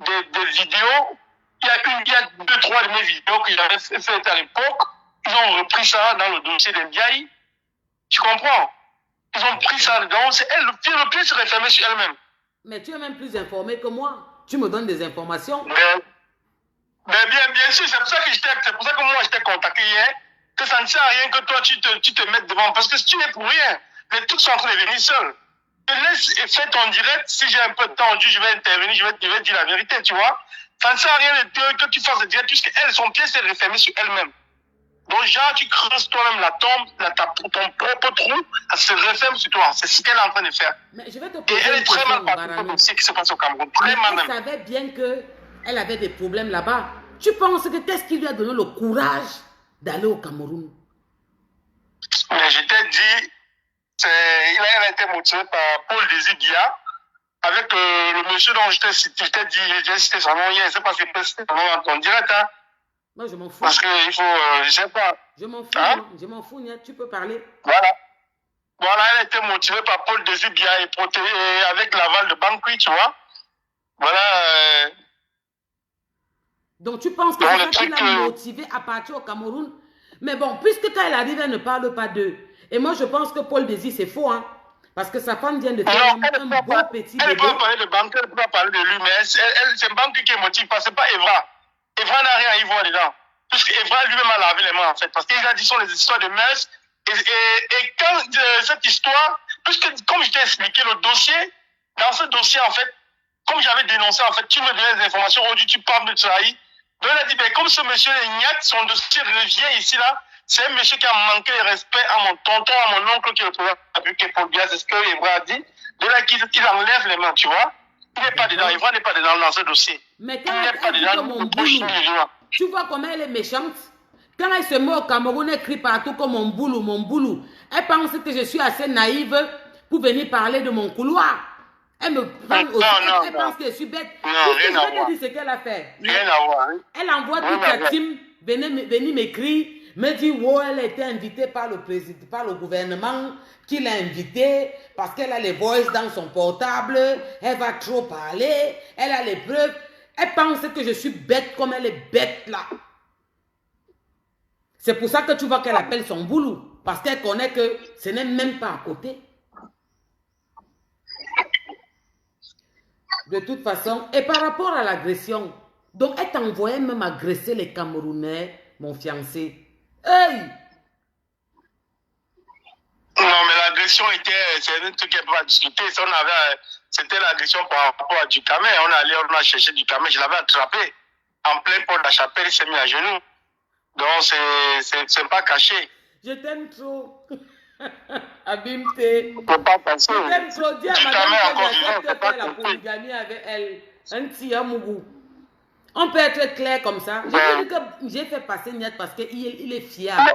des vidéos il y a 2-3 de mes vidéos que j'avais faites à l'époque. Ils ont repris ça dans le dossier d'Ndiaye. Tu comprends? Ils ont pris ça dedans. C'est elle, le pied se refermait sur elle-même. Mais tu es même plus informé que moi. Tu me donnes des informations. Mais bien sûr, c'est pour ça que moi je t'ai contacté hier. Que ça ne sert à rien que toi tu te mettes devant. Parce que si tu n'es pour rien, les trucs sont en train de venir seuls. Laisse et fais ton direct. Si j'ai un peu de temps, je vais intervenir, je vais dire la vérité, tu vois. Ça ne sert à rien que tu fasses le direct, puisque elle, son pied s'est refermé sur elle-même. Donc, genre, tu creuses toi-même la tombe, ton propre trou, elle se referme sur toi. C'est ce qu'elle est en train de faire. Mais je vais te et poser elle est une très question, mal partie de ce qui se passe au Cameroun. Très mal même. Elle savait bien qu'elle avait des problèmes là-bas. Tu penses que qu'est-ce qui lui a donné le courage d'aller au Cameroun? Mais je t'ai dit, il a été motivé par Paul Désir avec le monsieur dont je t'ai dit, j'ai cité son nom hier, c'est parce que c'est son nom en direct, hein. Moi, je m'en fous. Parce qu'il faut, je sais pas. Je m'en fous, hein? Je m'en fous, tu peux parler. Voilà. Voilà, elle a été motivée par Paul Désir et protégée avec l'aval de Banqui, tu vois. Voilà. Donc, tu penses que c'est ça qui l'a motivée à partir au Cameroun? Mais bon, puisque quand elle arrive, elle ne parle pas d'eux. Et moi, je pense que Paul Désir, c'est faux, hein. Parce que sa femme vient de faire un bon petit bébé. Elle ne peut pas parler de Banqui, elle ne peut pas parler de lui, mais c'est Banqui qui est motivé, parce que c'est pas Evra. Evra n'a rien à y voir dedans. Puisque Evra lui-même a lavé les mains, en fait. Parce qu'il a dit sur les histoires de mœurs. Et quand cette histoire, puisque comme je t'ai expliqué, le dossier, dans ce dossier, en fait, comme j'avais dénoncé, en fait, tu me donnais des informations, aujourd'hui tu parles de Tsaï. Donc elle a dit, ben, comme ce monsieur Ignac, son dossier revient ici, là, c'est un monsieur qui a manqué de respect à mon tonton, à mon oncle qui est le président de la République, c'est ce que Evra a dit. De là qu'il enlève les mains, tu vois. Il n'est pas dedans, Evra n'est pas dedans dans ce dossier. Mais quand elle dit que mon boulot, tu vois comment elle est méchante. Quand elle se met au Cameroun, elle crie partout comme mon boulot, mon boulot. Elle pense que je suis assez naïve pour venir parler de mon couloir. Elle me prend aussi, elle pense que je suis bête. Non, rien à voir. Je te dis ce qu'elle a fait. Rien à voir. Hein. Elle envoie toute sa team venir m'écrire, me dit, oh, elle a été invitée par le président, par le gouvernement, qui l'a invitée parce qu'elle a les voices dans son portable, elle va trop parler, elle a les preuves. Elle pense que je suis bête comme elle est bête là. C'est pour ça que tu vois qu'elle appelle son boulot. Parce qu'elle connaît que ce n'est même pas à côté. De toute façon, et par rapport à l'agression, donc elle t'envoyait même agresser les Camerounais, mon fiancé. Hey! Non, mais l'agression c'est un truc qu'on peut pas discuter. C'était l'agression par rapport à Ducamé. On a cherché Ducamé, je l'avais attrapé. En plein port de la chapelle, il s'est mis à genoux. Donc, c'est pas caché. Je t'aime trop. Abimté. Je peux pas passer. Je t'aime trop. Dis à Ducamé encore madame vivant, que c'est pas la compris. polygamie avec elle. Un petit amoureux. On peut être clair comme ça. J'ai fait passer Niat parce qu'il est fiable.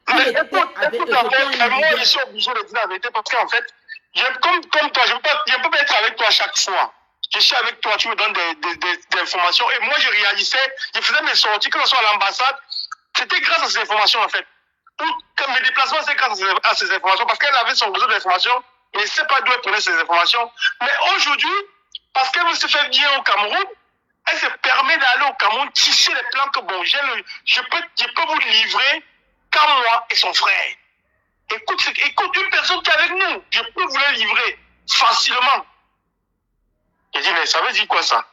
Mais écoute, moi, je suis obligé de dire la vérité parce qu'en fait, comme toi, je ne peux pas être avec toi chaque fois. Je suis avec toi, tu me donnes des informations. Et moi, je réagissais, je faisais mes sorties, que ce soit à l'ambassade. C'était grâce à ces informations, en fait. Mes déplacements, c'est grâce à ces informations. Parce qu'elle avait son besoin d'informations. Elle ne sait pas d'où elle prenait ces informations. Mais aujourd'hui, parce qu'elle se fait bien au Cameroun, elle se permet d'aller au Cameroun, tisser les plans que bon, je peux vous livrer qu'à moi et son frère. Écoute une personne qui est avec nous, je peux vous la livrer facilement. J'ai dit, mais ça veut dire quoi ça?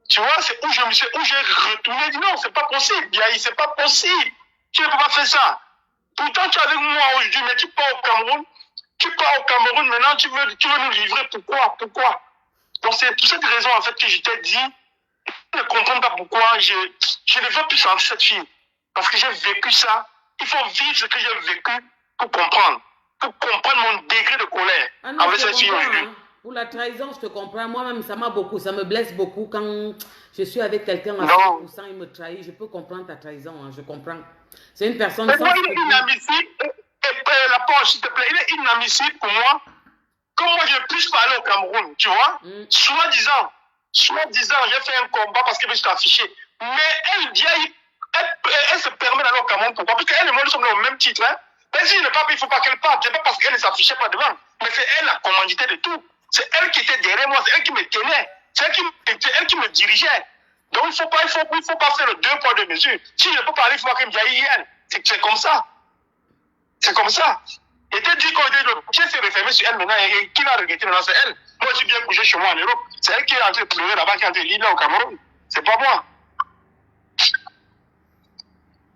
Tu vois, c'est où j'ai retourné, j'ai dit non, c'est pas possible, Biaï, c'est pas possible. Tu ne peux pas faire ça. Pourtant, tu es avec moi aujourd'hui, mais tu pars au Cameroun. Tu pars au Cameroun, maintenant, tu veux nous livrer. Pourquoi? Donc, c'est pour cette raison, en fait, que je t'ai dit, je ne comprends pas pourquoi je ne veux plus sentir cette fille. Parce que j'ai vécu ça. Il faut vivre ce que j'ai vécu pour comprendre. Pour comprendre mon degré de colère avec cette fille aujourd'hui. Pour la trahison, je te comprends. Moi-même, ça me blesse beaucoup quand je suis avec quelqu'un à 100%, il me trahit. Je peux comprendre ta trahison, hein, je comprends. C'est une personne sans... Il est inadmissible. La porte, s'il te plaît, il est inadmissible pour moi. Comme moi, je ne puisse pas aller au Cameroun, tu vois. Soi-disant, j'ai fait un combat parce que je suis affiché. Mais elle se permet d'aller au Cameroun. Pourquoi? Parce qu'elle et moi, nous sommes au même titre. Hein. Mais s'il ne part pas, il ne faut pas qu'elle parte. Ce n'est pas parce qu'elle ne s'affichait pas devant. Mais c'est elle la commandité de tout. C'est elle qui était derrière moi. C'est elle qui me tenait. C'est elle qui me dirigeait. Donc, il faut pas faire le deux poids, deux mesures. Si je ne peux pas aller, il faut qu'il me dise elle. C'est comme ça. C'est comme ça. Et te dire qui s'est refermé sur elle maintenant et qui l'a regretté maintenant, c'est elle. Moi, je suis bien bougé chez moi en Europe. C'est elle qui est en train de pleurer là-bas, qui est en train de lire là au Cameroun. C'est pas moi.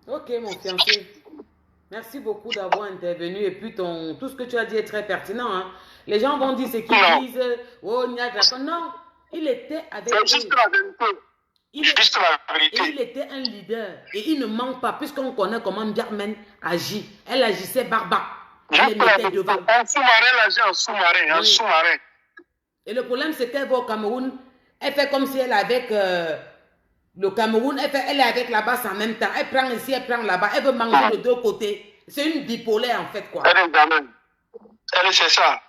Ok, mon fiancé. Merci beaucoup d'avoir intervenu. Et puis, tout ce que tu as dit est très pertinent. Hein. Les gens vont dire ce qu'ils disent. Oh, il y a d'accord. Non, il était avec eux. C'est juste la vérité. Juste la vérité. Et il était un leader. Et il ne manque pas, puisqu'on connaît comment Ndiarmen agit. Elle agissait barbare. Elle mettait devant. Un sous-marin, là, j'ai un sous-marin. Un sous-marin. Et le problème, c'est qu'elle va au Cameroun. Elle fait comme si elle est avec le Cameroun. Elle est avec la basse en même temps. Elle prend ici, elle prend là-bas. Elle veut manger de deux côtés. C'est une bipolaire, en fait, quoi. Elle, c'est ça.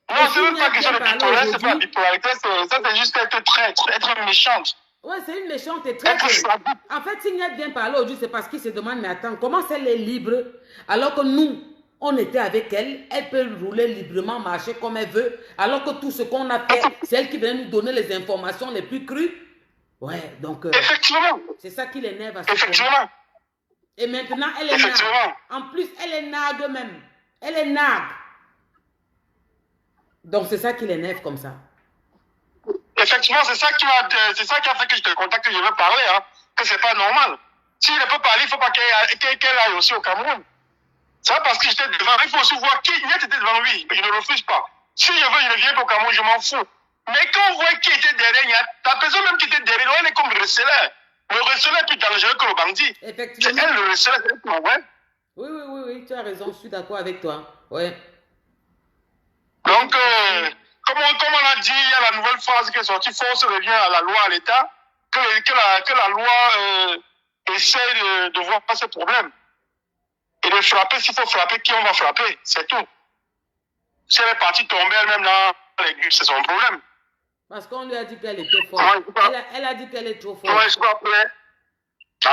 Non, c'est même pas question de bipolaire, c'est pas la bipolarité. Ça, c'est juste être traître, être méchante. Ouais, c'est une méchante et traître. En fait, si Niat vient parler aujourd'hui, c'est parce qu'il se demande, mais attends, comment elle est libre alors que nous, on était avec elle, elle peut rouler librement, marcher comme elle veut, alors que tout ce qu'on a fait, c'est elle qui venait nous donner les informations les plus crues. Ouais, donc... Effectivement. C'est ça qui l'énerve à ce Effectivement. point. Et maintenant, elle est nague. En plus, elle est nague même. Elle est nague. Donc, c'est ça qui l'énerve comme ça. Effectivement, c'est ça qui a fait que je te contacte, que je veux parler, hein, que c'est pas normal. S'il ne peut pas aller, il ne faut pas qu'elle aille aussi au Cameroun. C'est pas parce que j'étais devant, il faut aussi voir qui était devant lui. Je ne refuse pas. Si je veux, je ne viens pas au Cameroun, je m'en fous. Mais quand on voit qui était derrière, la personne même qui était derrière, elle est comme le receleur. Le receleur est plus dangereux que le bandit. Effectivement. C'est elle, le receleur, c'est elle, ouais. Oui, tu as raison, je suis d'accord avec toi. Ouais. Donc, comme on a dit, il y a la nouvelle phrase qui est sortie, force revient à la loi, à l'État, que la loi essaie de voir ce problème. Et de frapper, s'il faut frapper, qui on va frapper, c'est tout. Si elle est partie tomber elle-même dans l'aiguille, c'est son problème. Parce qu'on lui a dit qu'elle était forte. Elle a dit qu'elle est trop forte. Ouais, je crois que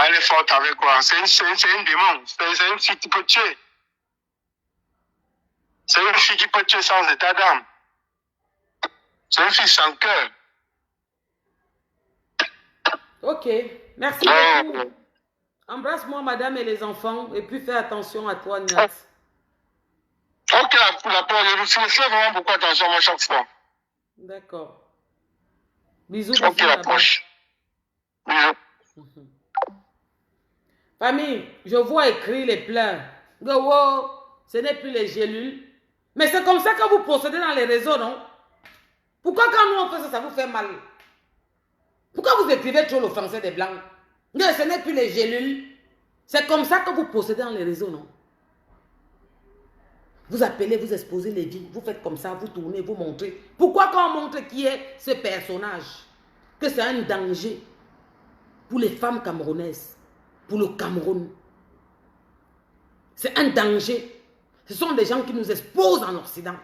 elle est forte avec quoi? C'est une démon. C'est une fille qui peut tuer. C'est une fille qui peut tuer sans état d'âme. C'est une fille sans cœur. Ok, merci beaucoup. Embrasse-moi, madame et les enfants, et puis fais attention à toi, Niat. Ok, je me fais vraiment beaucoup attention à chaque fois. D'accord. Bisous. Ok, l'approche. Bisous. Famille, je vois écrire les pleurs. Gowo, ce n'est plus les gélules. Mais c'est comme ça que vous procédez dans les réseaux, non? Pourquoi quand nous on fait ça, ça vous fait mal? Pourquoi vous écrivez trop le français des blancs? Non, ce n'est plus les gélules. C'est comme ça que vous procédez dans les réseaux, non? Vous appelez, vous exposez les vies, vous faites comme ça, vous tournez, vous montrez. Pourquoi quand on montre qui est ce personnage? Que c'est un danger pour les femmes camerounaises, pour le Cameroun. C'est un danger. Ce sont des gens qui nous exposent en Occident.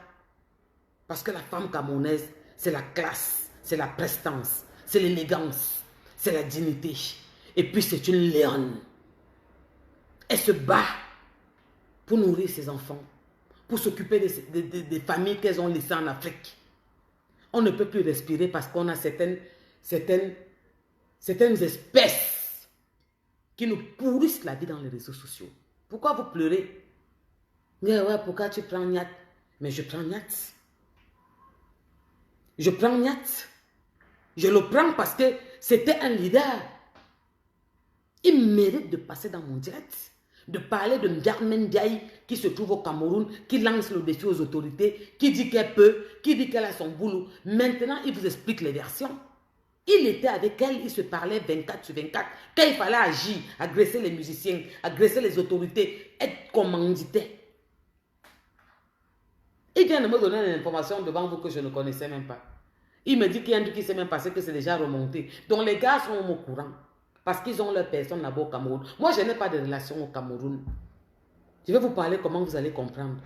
Parce que la femme camerounaise, c'est la classe, c'est la prestance, c'est l'élégance, c'est la dignité. Et puis c'est une lionne. Elle se bat pour nourrir ses enfants, pour s'occuper des familles qu'elles ont laissées en Afrique. On ne peut plus respirer parce qu'on a certaines espèces qui nous pourrissent la vie dans les réseaux sociaux. Pourquoi vous pleurez? Mais ouais, pourquoi tu prends Niat? Mais je prends Niat. Je prends Niat. Je le prends parce que c'était un leader. Il mérite de passer dans mon direct, de parler de Ndiarmen Ndiaye qui se trouve au Cameroun, qui lance le défi aux autorités, qui dit qu'elle peut, qui dit qu'elle a son boulot. Maintenant, il vous explique les versions. Il était avec elle, il se parlait 24 sur 24. Quand il fallait agir, agresser les musiciens, agresser les autorités, être commandité. Il vient de me donner une information devant vous que je ne connaissais même pas. Il me dit qu'il y a un truc qui s'est même passé, que c'est déjà remonté. Donc les gars sont au courant. Parce qu'ils ont leur personne là-bas au Cameroun. Moi, je n'ai pas de relation au Cameroun. Je vais vous parler comment vous allez comprendre.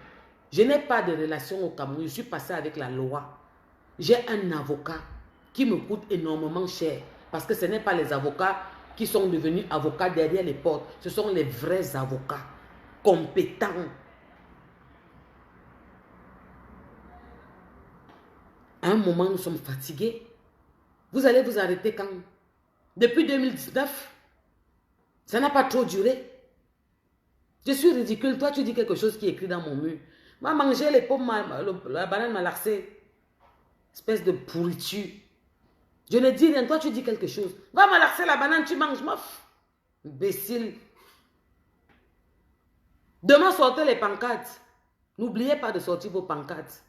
Je n'ai pas de relation au Cameroun. Je suis passé avec la loi. J'ai un avocat qui me coûte énormément cher. Parce que ce n'est pas les avocats qui sont devenus avocats derrière les portes. Ce sont les vrais avocats compétents. À un moment, nous sommes fatigués. Vous allez vous arrêter quand? Depuis 2019, ça n'a pas trop duré. Je suis ridicule. Toi, tu dis quelque chose qui est écrit dans mon mur. Va manger les pommes, la banane malaxée. Espèce de pourriture. Je ne dis rien. Toi, tu dis quelque chose. Va malaxer la banane, tu manges, mof. Imbécile. Demain, sortez les pancartes. N'oubliez pas de sortir vos pancartes.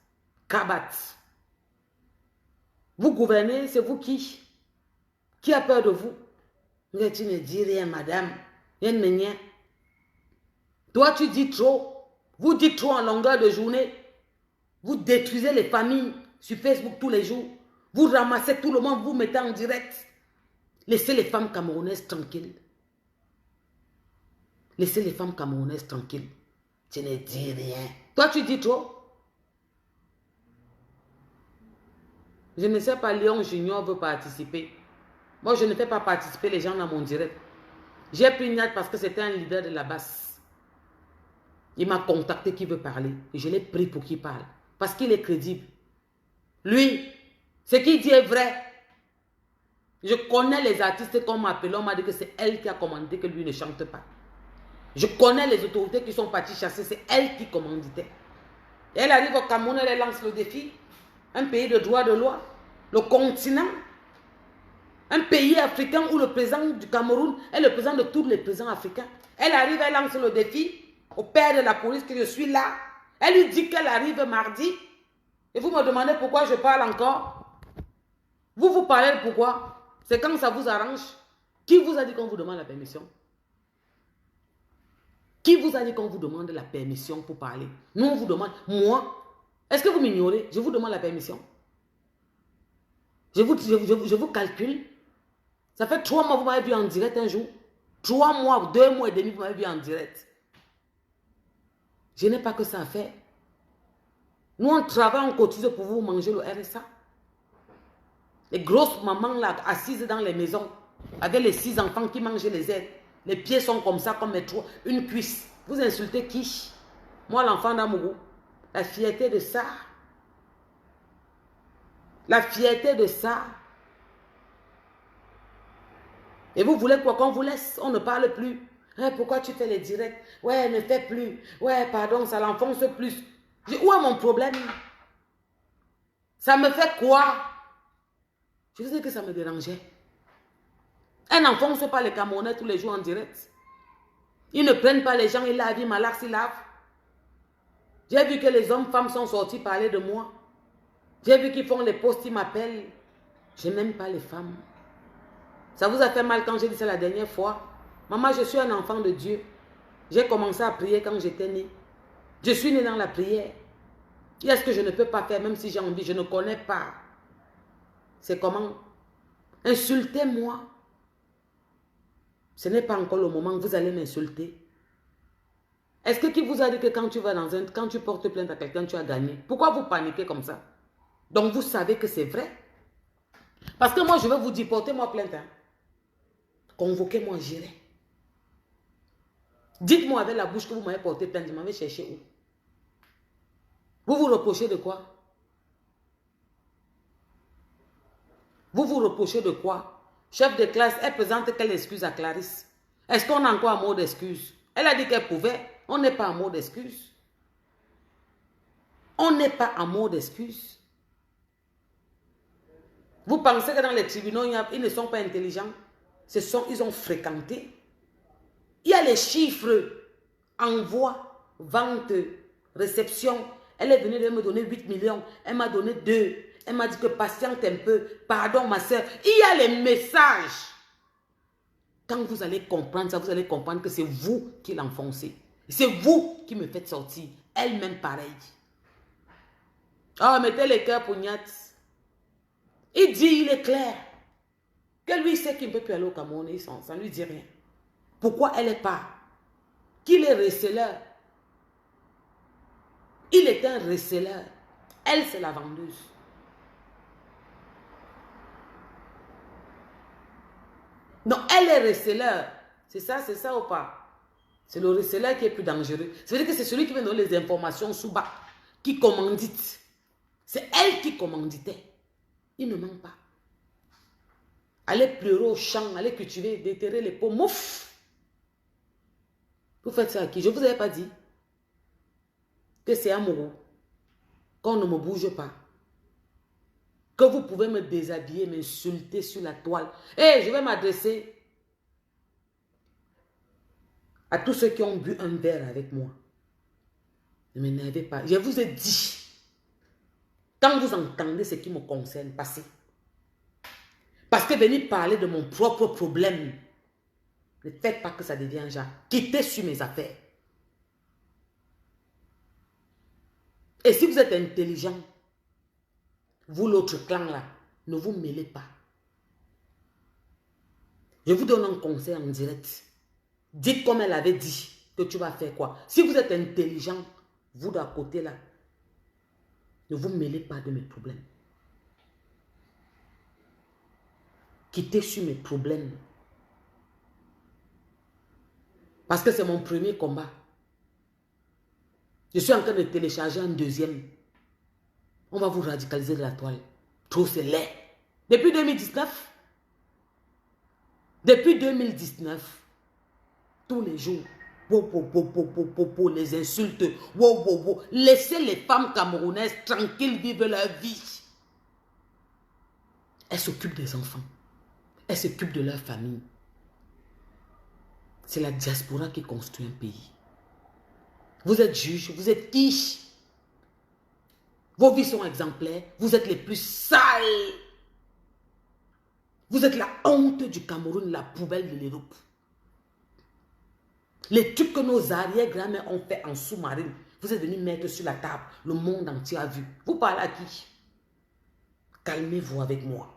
Kabat. Vous gouvernez, c'est vous qui? Qui a peur de vous? Mais tu ne dis rien, madame. Rien. Toi, tu dis trop. Vous dites trop en longueur de journée. Vous détruisez les familles sur Facebook tous les jours. Vous ramassez tout le monde, vous mettez en direct. Laissez les femmes camerounaises tranquilles. Laissez les femmes camerounaises tranquilles. Tu ne dis rien. Toi, tu dis trop. Je ne sais pas, Léon Junior veut participer. Moi, je ne fais pas participer les gens dans mon direct. J'ai pris Niat parce que c'était un leader de la basse. Il m'a contacté qui veut parler. Et je l'ai pris pour qu'il parle. Parce qu'il est crédible. Lui, ce qu'il dit est vrai. Je connais les artistes qu'on m'a appelé. On m'a dit que c'est elle qui a commandé que lui ne chante pas. Je connais les autorités qui sont parties chasser. C'est elle qui commanditait. Et elle arrive au Cameroun, elle lance le défi. Un pays de droit de loi. Le continent. Un pays africain où le président du Cameroun est le président de tous les présidents africains. Elle arrive, elle lance le défi au père de la police que je suis là. Elle lui dit qu'elle arrive mardi. Et vous me demandez pourquoi je parle encore. Vous parlez de pourquoi. C'est quand ça vous arrange. Qui vous a dit qu'on vous demande la permission? Qui vous a dit qu'on vous demande la permission pour parler? Nous, on vous demande. Moi, est-ce que vous m'ignorez? Je vous demande la permission. Je vous calcule. Ça fait 3 mois, vous m'avez vu en direct un jour. 3 mois, 2 mois et demi, vous m'avez vu en direct. Je n'ai pas que ça à faire. Nous, on travaille, on cotise pour vous manger le RSA. Les grosses mamans là, assises dans les maisons, avec les 6 enfants qui mangent les ailes. Les pieds sont comme ça, comme une cuisse. Vous insultez qui? Moi, l'enfant d'Amourou. La fierté de ça. La fierté de ça. Et vous voulez quoi qu'on vous laisse? On ne parle plus. Hein, pourquoi tu fais les directs? Ouais, ne fais plus. Ouais, pardon, ça l'enfonce plus. Où est mon problème? Ça me fait quoi? Je vous dis que ça me dérangeait. Un enfant ne fait pas les Camerounais tous les jours en direct. Ils ne prennent pas les gens, ils lavent, ils malaxent, ils lavent. J'ai vu que les hommes, femmes sont sortis parler de moi. J'ai vu qu'ils font les posts, ils m'appellent. Je n'aime pas les femmes. Ça vous a fait mal quand j'ai dit ça la dernière fois? Maman, je suis un enfant de Dieu. J'ai commencé à prier quand j'étais née. Je suis née dans la prière. Qu'est-ce que je ne peux pas faire même si j'ai envie? Je ne connais pas. C'est comment? Insultez-moi. Ce n'est pas encore le moment où vous allez m'insulter. Est-ce que qui vous a dit que quand tu vas quand tu portes plainte à quelqu'un, tu as gagné? Pourquoi vous paniquez comme ça? Donc vous savez que c'est vrai. Parce que moi, je vais vous dire, portez-moi plainte. Hein. Convoquez-moi, j'irai. Dites-moi avec la bouche que vous m'avez porté plainte, vous m'avez cherché où? Vous vous reprochez de quoi? Vous vous reprochez de quoi? Chef de classe, elle présente quelle excuse à Clarisse? Est-ce qu'on a encore un mot d'excuse? Elle a dit qu'elle pouvait. On n'est pas un mot d'excuse. On n'est pas un mot d'excuse. Vous pensez que dans les tribunaux, ils ne sont pas intelligents? Ils ont fréquenté. Il y a les chiffres. Envoi, vente, réception. Elle est venue de me donner 8 millions. Elle m'a donné 2. Elle m'a dit que patiente un peu. Pardon ma soeur. Il y a les messages. Quand vous allez comprendre ça, vous allez comprendre que c'est vous qui l'enfoncez. C'est vous qui me faites sortir. Elle-même pareil. Ah, mettez les cœurs pour Niat. Il dit, il est clair. Que lui sait qu'il ne peut plus aller au Cameroun. Ça ne lui dit rien. Pourquoi elle n'est pas? Qu'il est receleur. Il est un receleur. Elle, c'est la vendeuse. Non, elle est receleur. C'est ça ou pas? C'est le receleur qui est plus dangereux. Ça veut dire que c'est celui qui vient donner les informations sous bas, qui commandite. C'est elle qui commanditait. Il ne ment pas. Allez pleurer au champ, allez cultiver, déterrer les pots, mouf. Vous faites ça à qui? Je ne vous avais pas dit que c'est amoureux, qu'on ne me bouge pas. Que vous pouvez me déshabiller, m'insulter sur la toile. Et je vais m'adresser à tous ceux qui ont bu un verre avec moi. Ne m'énervez pas. Je vous ai dit, quand vous entendez ce qui me concerne, passez. Parce que venir parler de mon propre problème, ne faites pas que ça devienne genre, quittez sur mes affaires. Et si vous êtes intelligent, vous l'autre clan là, ne vous mêlez pas. Je vous donne un conseil en direct. Dites comme elle avait dit que tu vas faire quoi. Si vous êtes intelligent, vous d'à côté là, ne vous mêlez pas de mes problèmes. Quittez sur mes problèmes. Parce que c'est mon premier combat. Je suis en train de télécharger un deuxième. On va vous radicaliser de la toile. Trop c'est laid. Depuis 2019. Depuis 2019. Tous les jours. Les insultes. Laissez les femmes camerounaises tranquilles vivre leur vie. Elles s'occupent des enfants. Elles s'occupent de leur famille. C'est la diaspora qui construit un pays. Vous êtes juge, vous êtes quiche. Vos vies sont exemplaires. Vous êtes les plus sales. Vous êtes la honte du Cameroun, la poubelle de l'Europe. Les trucs que nos arrière-grand-mères ont fait en sous-marine, vous êtes venus mettre sur la table. Le monde entier a vu. Vous parlez à qui? Calmez-vous avec moi.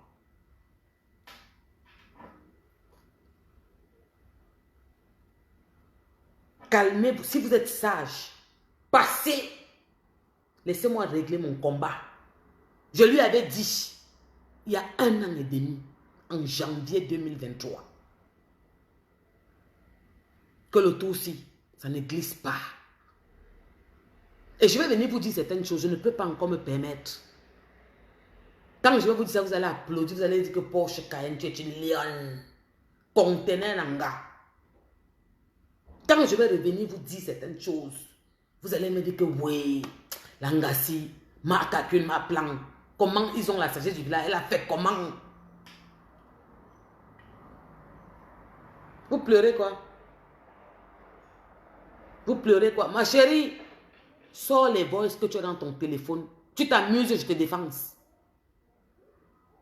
Calmez-vous. Si vous êtes sage, passez. Laissez-moi régler mon combat. Je lui avais dit, il y a 1 an et demi, en janvier 2023, que le Tutsi, ça ne glisse pas. Et je vais venir vous dire certaines choses, je ne peux pas encore me permettre. Quand je vais vous dire ça, vous allez applaudir, vous allez dire que Porsche Cayenne, tu es une lionne. Conteneur Nanga. Quand je vais revenir vous dire certaines choses, vous allez me dire que oui, Langassi, ma calcul, ma plan. Comment ils ont la sagesse du village? Elle a fait comment? Vous pleurez quoi? Vous pleurez quoi? Ma chérie, sors les voices que tu as dans ton téléphone. Tu t'amuses, je te défense.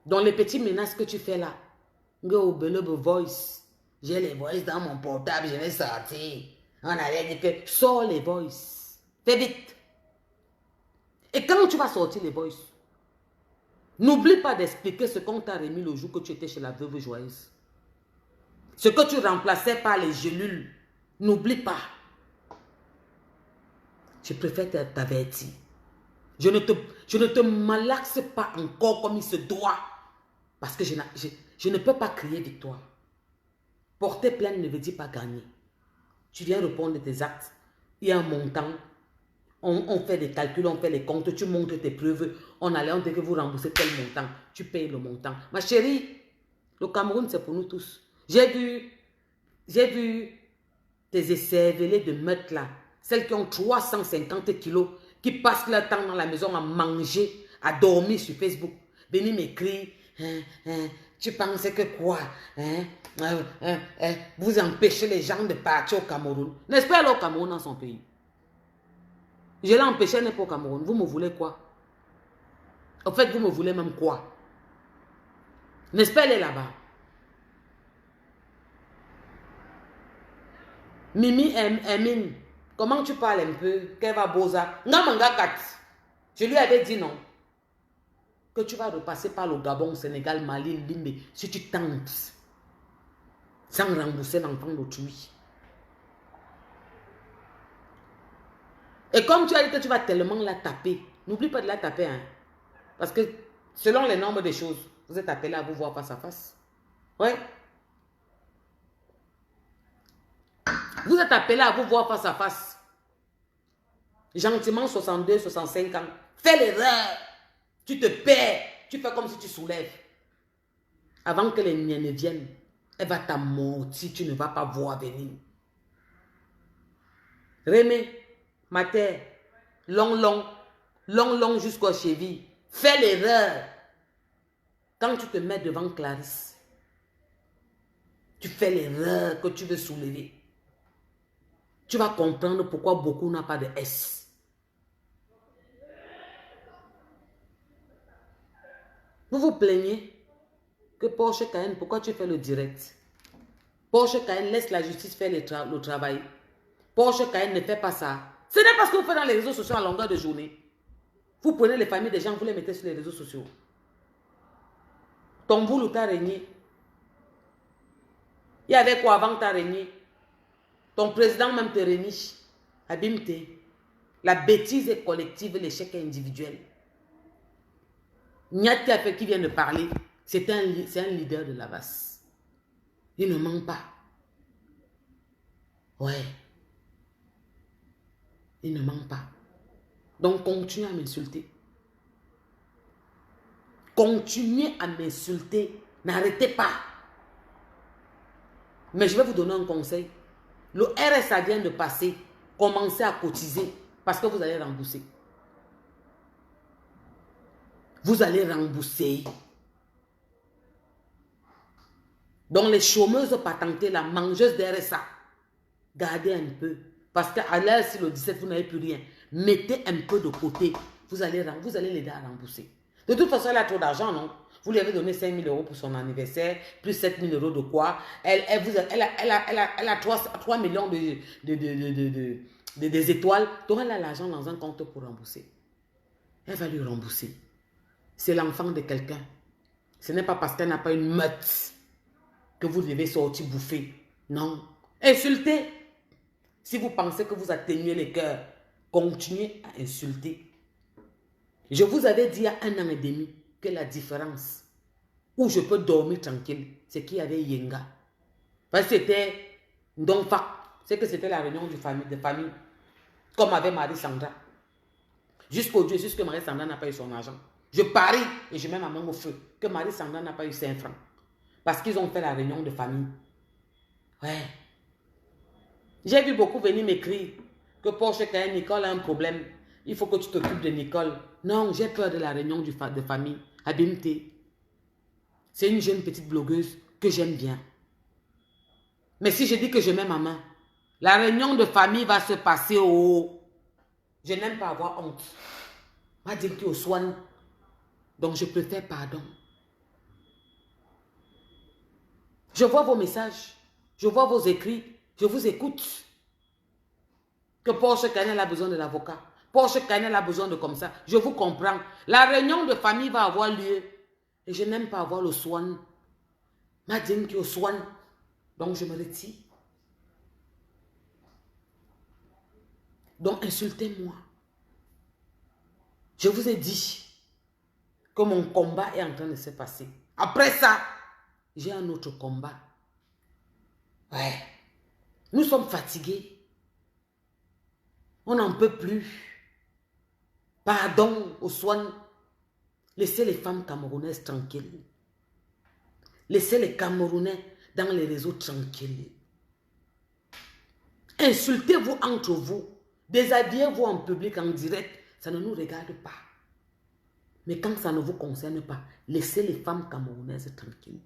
Dans les petits menaces que tu fais là. Voice. J'ai les voices dans mon portable, je vais sortir. On avait dit que sors les voices. Fais vite. Et quand tu vas sortir les voices, n'oublie pas d'expliquer ce qu'on t'a remis le jour que tu étais chez la veuve joyeuse. Ce que tu remplaçais par les gélules. N'oublie pas. Je préfère t'avertir. Je ne te malaxe pas encore comme il se doit. Parce que je ne peux pas crier victoire. Porter plainte ne veut dire pas gagner. Tu viens répondre de tes actes. Il y a un montant. On fait des calculs, on fait les comptes. Tu montres tes preuves. On dit que vous remboursez tel montant. Tu payes le montant. Ma chérie, le Cameroun, c'est pour nous tous. J'ai vu tes écervelés de meute là. Celles qui ont 350 kilos, qui passent leur temps dans la maison à manger, à dormir sur Facebook. Venez m'écrire. Tu pensais que quoi? Vous empêchez les gens de partir au Cameroun. N'est-ce pas aller au Cameroun dans son pays? Je l'ai empêché, n'est pas au Cameroun. Vous me voulez quoi? En fait, vous me voulez même quoi? N'est-ce pas aller là-bas? Mimi Emine, comment tu parles un peu? Keva Boza. Ngamanga Kat. Je lui avais dit non. Que tu vas repasser par le Gabon, Sénégal, Mali, Limbe, si tu tentes, sans rembourser l'enfant d'autrui. Et comme tu as dit que tu vas tellement la taper, n'oublie pas de la taper, hein. Parce que selon les normes des choses, vous êtes appelé à vous voir face à face. Ouais. Vous êtes appelé à vous voir face à face. Gentiment, 62, 65 ans. Fais l'erreur. Tu te perds. Tu fais comme si tu soulèves. avant que les miens ne viennent, elle va t'amortir, tu ne vas pas voir venir. Rémé, ma terre, long jusqu'aux chevilles. Fais l'erreur. Quand tu te mets devant Clarisse, tu fais l'erreur que tu veux soulever. Tu vas comprendre pourquoi beaucoup n'ont pas de S. Vous vous plaignez que Porsche Cayenne, pourquoi tu fais le direct? Porsche Cayenne laisse la justice faire le travail. Porsche Cayenne ne fait pas ça. Ce n'est pas ce que vous faites dans les réseaux sociaux à longueur de journée. Vous prenez les familles des gens, vous les mettez sur les réseaux sociaux. Ton boulot t'a régné. Il y avait quoi avant t'a régné? Ton président même te réniche. Abimte. La bêtise est collective, l'échec est individuel. Nyati Afé qui vient de parler, c'est un leader de la base. Il ne ment pas. Ouais. Il ne ment pas. Donc continuez à m'insulter. Continuez à m'insulter. N'arrêtez pas. Mais je vais vous donner un conseil. Le RSA vient de passer. Commencez à cotiser parce que vous allez rembourser. Vous allez rembourser. Donc les chômeuses patentées, la mangeuse d'RSA, gardez un peu. Parce qu'à l'heure, si le 17, vous n'avez plus rien, mettez un peu de côté. Vous allez l'aider à rembourser. De toute façon, elle a trop d'argent, non? Vous lui avez donné 5 000 € pour son anniversaire, plus 7 000 € de quoi? Elle a 3 millions des étoiles. Donc, elle a l'argent dans un compte pour rembourser. Elle va lui rembourser. C'est l'enfant de quelqu'un. Ce n'est pas parce qu'elle n'a pas une meute que vous devez sortir bouffer. Non. Insultez. Si vous pensez que vous atténuez les cœurs, continuez à insulter. Je vous avais dit il y a 1 an et demi que la différence où je peux dormir tranquille, c'est qu'il y avait Yenga. Parce que c'était Ndongfak. C'est que c'était la réunion de famille. Comme avec Marie-Sandra. Jusqu'au Dieu, jusque Marie-Sandra n'a pas eu son argent. Je parie et je mets ma main au feu que Marie-Sandra n'a pas eu 5 francs. Parce qu'ils ont fait la réunion de famille. Ouais. J'ai vu beaucoup venir m'écrire que Porsche Cayenne, Nicole a un problème. Il faut que tu t'occupes de Nicole. Non, j'ai peur de la réunion de famille. Abimte. C'est une jeune petite blogueuse que j'aime bien. Mais si je dis que je mets ma main, la réunion de famille va se passer au haut. Je n'aime pas avoir honte. Moi, je dis au soin. Donc, je préfère pardon. Je vois vos messages. Je vois vos écrits. Je vous écoute. Que Porsche Cayenne a besoin de l'avocat. Porsche Cayenne a besoin de comme ça. Je vous comprends. La réunion de famille va avoir lieu. Et je n'aime pas avoir le soin. Madame qui est au soin. Donc je me retire. Donc insultez-moi. Je vous ai dit que mon combat est en train de se passer. Après ça, j'ai un autre combat. Ouais. Nous sommes fatigués. On n'en peut plus. Pardon aux soins. Laissez les femmes camerounaises tranquilles. Laissez les Camerounais dans les réseaux tranquilles. Insultez-vous entre vous. Déshabillez-vous en public, en direct. Ça ne nous regarde pas. Mais quand ça ne vous concerne pas, laissez les femmes camerounaises tranquilles.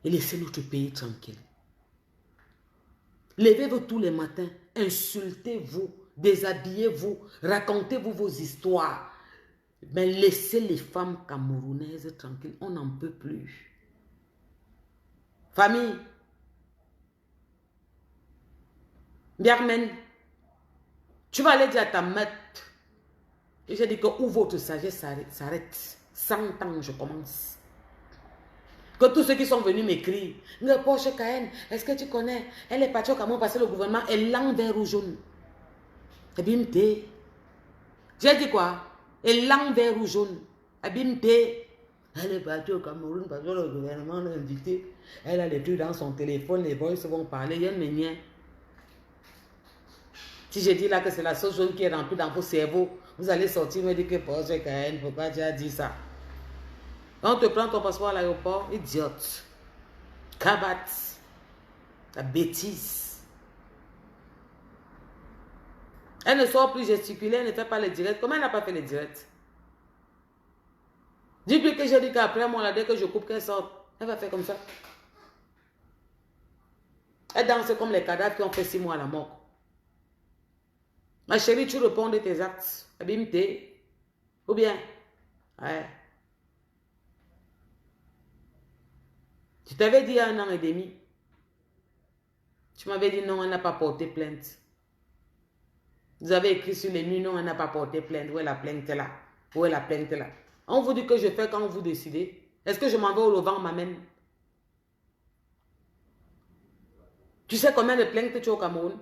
Et laissez notre pays tranquille. Levez-vous tous les matins, insultez-vous, déshabillez-vous, racontez-vous vos histoires. Mais laissez les femmes camerounaises tranquilles, on n'en peut plus. Famille, Biarmen, tu vas aller dire à ta maître, et j'ai dit que où votre sagesse s'arrête, 100 ans je commence. Que tous ceux qui sont venus m'écrire, le Porsche Cayenne, est-ce que tu connais? Elle est partie au Cameroun parce que le gouvernement est lent vert ou jaune. Abimte. J'ai dit quoi? Elle lent vert ou jaune. Abimte. Elle est partie au Cameroun parce que le gouvernement l'a invité. Elle a les trucs dans son téléphone, les voices vont parler. Il y a une niais. Si je dis là que c'est la sauce jaune qui est remplie dans vos cerveaux, vous allez sortir me dire que Porsche Cayenne, pourquoi tu as dit ça? Quand on te prend ton passeport à l'aéroport, idiote. Cabate. La bêtise. Elle ne sort plus gesticuler, elle ne fait pas les directs. Comment elle n'a pas fait les directs? Dis-lui que j'ai dit qu'après moi, dès que je coupe, qu'elle sorte. Elle va faire comme ça. Elle danse comme les cadavres qui ont fait 6 mois à la mort. Ma chérie, tu réponds de tes actes. Abimte. Ou bien, ouais. Tu t'avais dit il y a 1 an et demi. Tu m'avais dit non, elle n'a pas porté plainte. Vous avez écrit sur les murs, non, elle n'a pas porté plainte. Où est la plainte là? Où est la plainte là? On vous dit que je fais quand vous décidez. Est-ce que je m'en vais au Levant, on m'amène? Tu sais combien de plaintes tu as au Cameroun?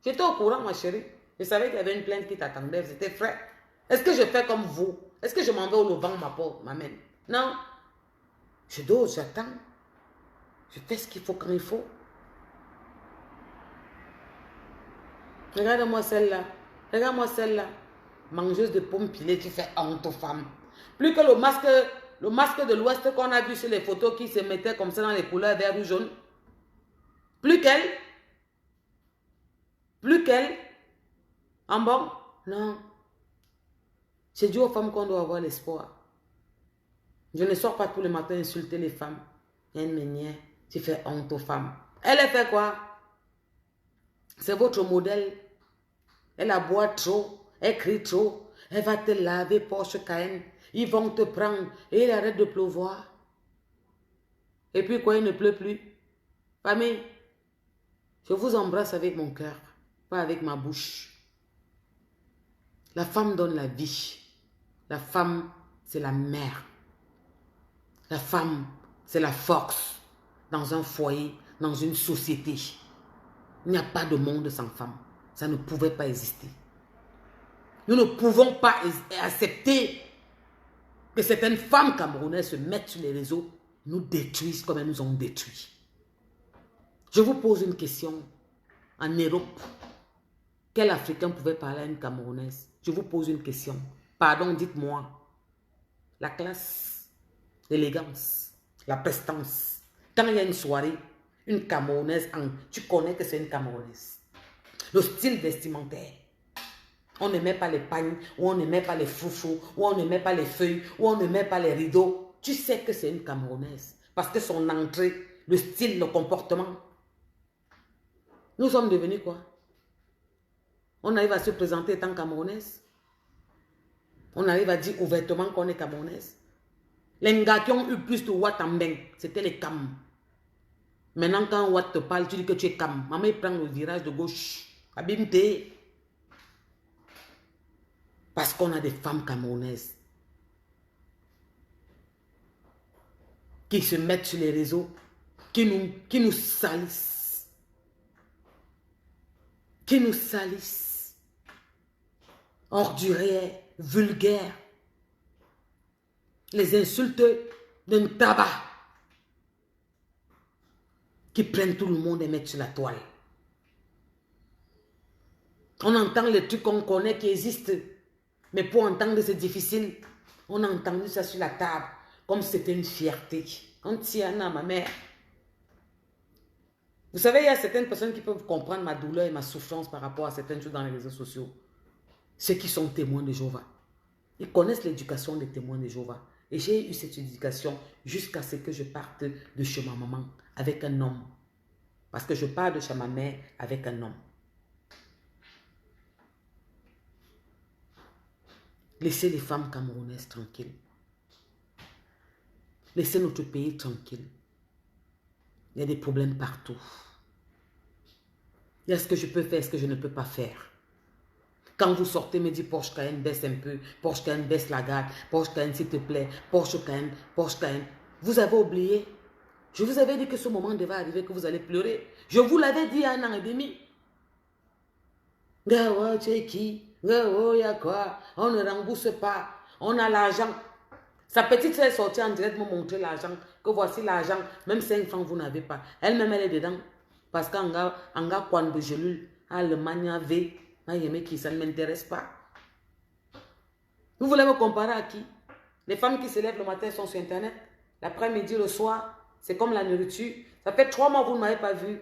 J'étais au courant, ma chérie. Je savais qu'il y avait une plainte qui t'attendait. C'était frais. Est-ce que je fais comme vous? Est-ce que je m'en vais au Levant, m'amène? Non. Je dose, j'attends. Je fais ce qu'il faut quand il faut. Regarde-moi celle-là. Regarde-moi celle-là. Mangeuse de pommes pilées, tu fais honte aux femmes. Plus que le masque de l'Ouest qu'on a vu sur les photos qui se mettait comme ça dans les couleurs vert ou jaune. Plus qu'elle. Plus qu'elle. En bon? Non. J'ai dit aux femmes qu'on doit avoir l'espoir. Je ne sors pas tous les matins insulter les femmes. Tu fais honte aux femmes. Elle a fait quoi? C'est votre modèle. Elle aboie trop. Elle crie trop. Elle va te laver Porsche Cayenne. Ils vont te prendre. Et il arrête de pleuvoir. Et puis quoi, il ne pleut plus. Famille, je vous embrasse avec mon cœur. Pas avec ma bouche. La femme donne la vie. La femme, c'est la mère. La femme, c'est la force. Dans un foyer, dans une société. Il n'y a pas de monde sans femme. Ça ne pouvait pas exister. Nous ne pouvons pas accepter que certaines femmes camerounaises se mettent sur les réseaux, nous détruisent comme elles nous ont détruits. Je vous pose une question. En Europe, quel Africain pouvait parler à une Camerounaise? Je vous pose une question. Pardon, dites-moi. La classe, l'élégance, la prestance. Quand il y a une soirée, une Camerounaise, tu connais que c'est une Camerounaise. Le style vestimentaire. On ne met pas les pagnes, ou on ne met pas les froufrous, ou on ne met pas les feuilles, ou on ne met pas les rideaux. Tu sais que c'est une Camerounaise. Parce que son entrée, le style, le comportement. Nous sommes devenus quoi? On arrive à se présenter étant Camerounaise. On arrive à dire ouvertement qu'on est Camerounaise. Les gars qui ont eu plus de Watt en Beng, c'était les Cam. Maintenant, quand Watt te parle, tu dis que tu es Cam. Maman, il prend le virage de gauche. Abimte. Parce qu'on a des femmes camerounaises qui se mettent sur les réseaux, qui nous salissent. Qui nous salissent. Ordurières, vulgaires. Les insultes d'un tabac. Qui prennent tout le monde et mettent sur la toile. On entend les trucs qu'on connaît qui existent. Mais pour entendre, c'est difficile. On a entendu ça sur la table, comme si c'était une fierté. On tient à ma mère. Vous savez, il y a certaines personnes qui peuvent comprendre ma douleur et ma souffrance par rapport à certaines choses dans les réseaux sociaux. Ceux qui sont témoins de Jéhovah. Ils connaissent l'éducation des témoins de Jéhovah. Et j'ai eu cette éducation jusqu'à ce que je parte de chez ma maman avec un homme. Parce que je pars de chez ma mère avec un homme. Laissez les femmes camerounaises tranquilles. Laissez notre pays tranquille. Il y a des problèmes partout. Il y a ce que je peux faire, ce que je ne peux pas faire. Quand vous sortez, me dites Porsche Cayenne, baisse un peu. Porsche Cayenne, baisse la garde. Porsche Cayenne, s'il te plaît. Porsche Cayenne, Porsche Cayenne. Vous avez oublié. Je vous avais dit que ce moment devait arriver, que vous allez pleurer. Je vous l'avais dit il y a 1 an et demi. Gawa, tu es qui? Gawa, il y a quoi? On ne rembourse pas. On a l'argent. Sa petite soeur est sortie en direct me montrer l'argent. Que voici l'argent. Même 5 francs, vous n'avez pas. Elle-même, elle est dedans. Parce qu'en gars, quand de gelule, Allemagne, V, qui ça ne m'intéresse pas. Vous voulez me comparer à qui? Les femmes qui se lèvent le matin sont sur Internet. L'après-midi, le soir, c'est comme la nourriture. Ça fait 3 mois que vous ne m'avez pas vu.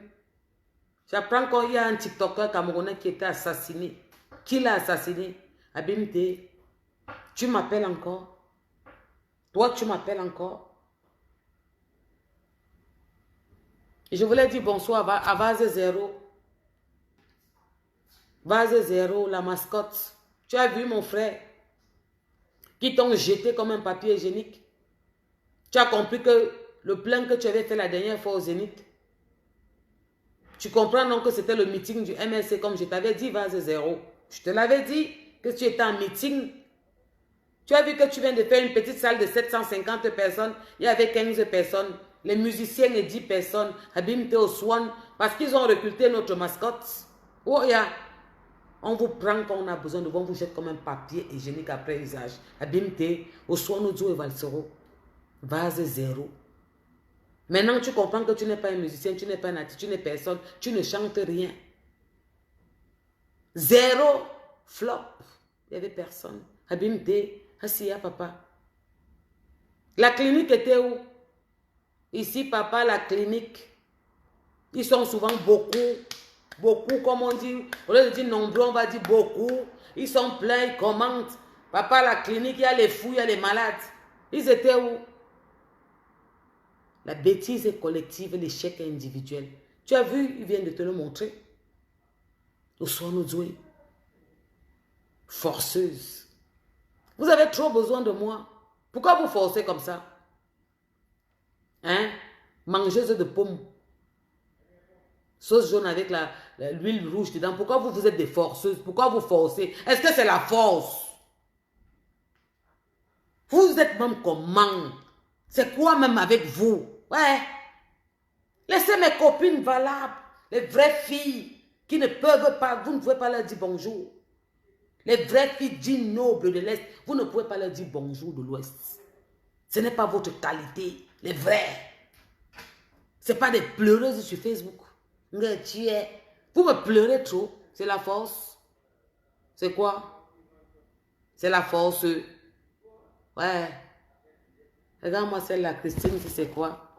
J'apprends qu'il y a un TikToker camerounais qui était assassiné. Qui l'a assassiné? Abimte, tu m'appelles encore? Toi, tu m'appelles encore? Et je voulais dire bonsoir à Vase Zéro. Vase Zéro, la mascotte. Tu as vu mon frère qui t'ont jeté comme un papier hygiénique. Tu as compris que le plein que tu avais fait la dernière fois au Zénith. Tu comprends donc que c'était le meeting du MLC comme je t'avais dit, Vase Zéro. Je te l'avais dit que tu étais en meeting. Tu as vu que tu viens de faire une petite salle de 750 personnes. Il y avait 15 personnes. Les musiciens et 10 personnes. Habimte au Swan. Parce qu'ils ont recruté notre mascotte. Oh, yeah. On vous prend quand on a besoin de vous. On vous jette comme un papier hygiénique après usage. Habimte au Swan, Odzo et Valsero. Vase Zéro. Maintenant, tu comprends que tu n'es pas un musicien, tu n'es pas un artiste, tu n'es personne. Tu ne chantes rien. Zéro flop. Il n'y avait personne. Habimte. Assis, papa. La clinique était où? Ici, papa, la clinique. Ils sont souvent beaucoup, comme on dit. Au lieu de dire nombreux, on va dire beaucoup. Ils sont pleins, ils commentent. Papa, la clinique, il y a les fous, il y a les malades. Ils étaient où? La bêtise est collective, l'échec est individuel. Tu as vu, il vient de te le montrer. Au soir, nous jouons. Forceuse. Vous avez trop besoin de moi. Pourquoi vous forcez comme ça? Hein? Mangeuse de pommes. Sauce jaune avec l'huile rouge dedans. Pourquoi vous êtes des forceuses? Pourquoi vous forcez? Est-ce que c'est la force? Vous êtes même comment? C'est quoi même avec vous? Ouais. Laissez mes copines valables. Les vraies filles qui ne peuvent pas. Vous ne pouvez pas leur dire bonjour. Les vraies filles dignes nobles de l'Est, vous ne pouvez pas leur dire bonjour de l'Ouest. Ce n'est pas votre qualité, les vrais. Ce n'est pas des pleureuses sur Facebook. Vous me pleurez trop, c'est la force. C'est quoi? C'est la force. Ouais. Regarde-moi celle-là, Christine, c'est quoi?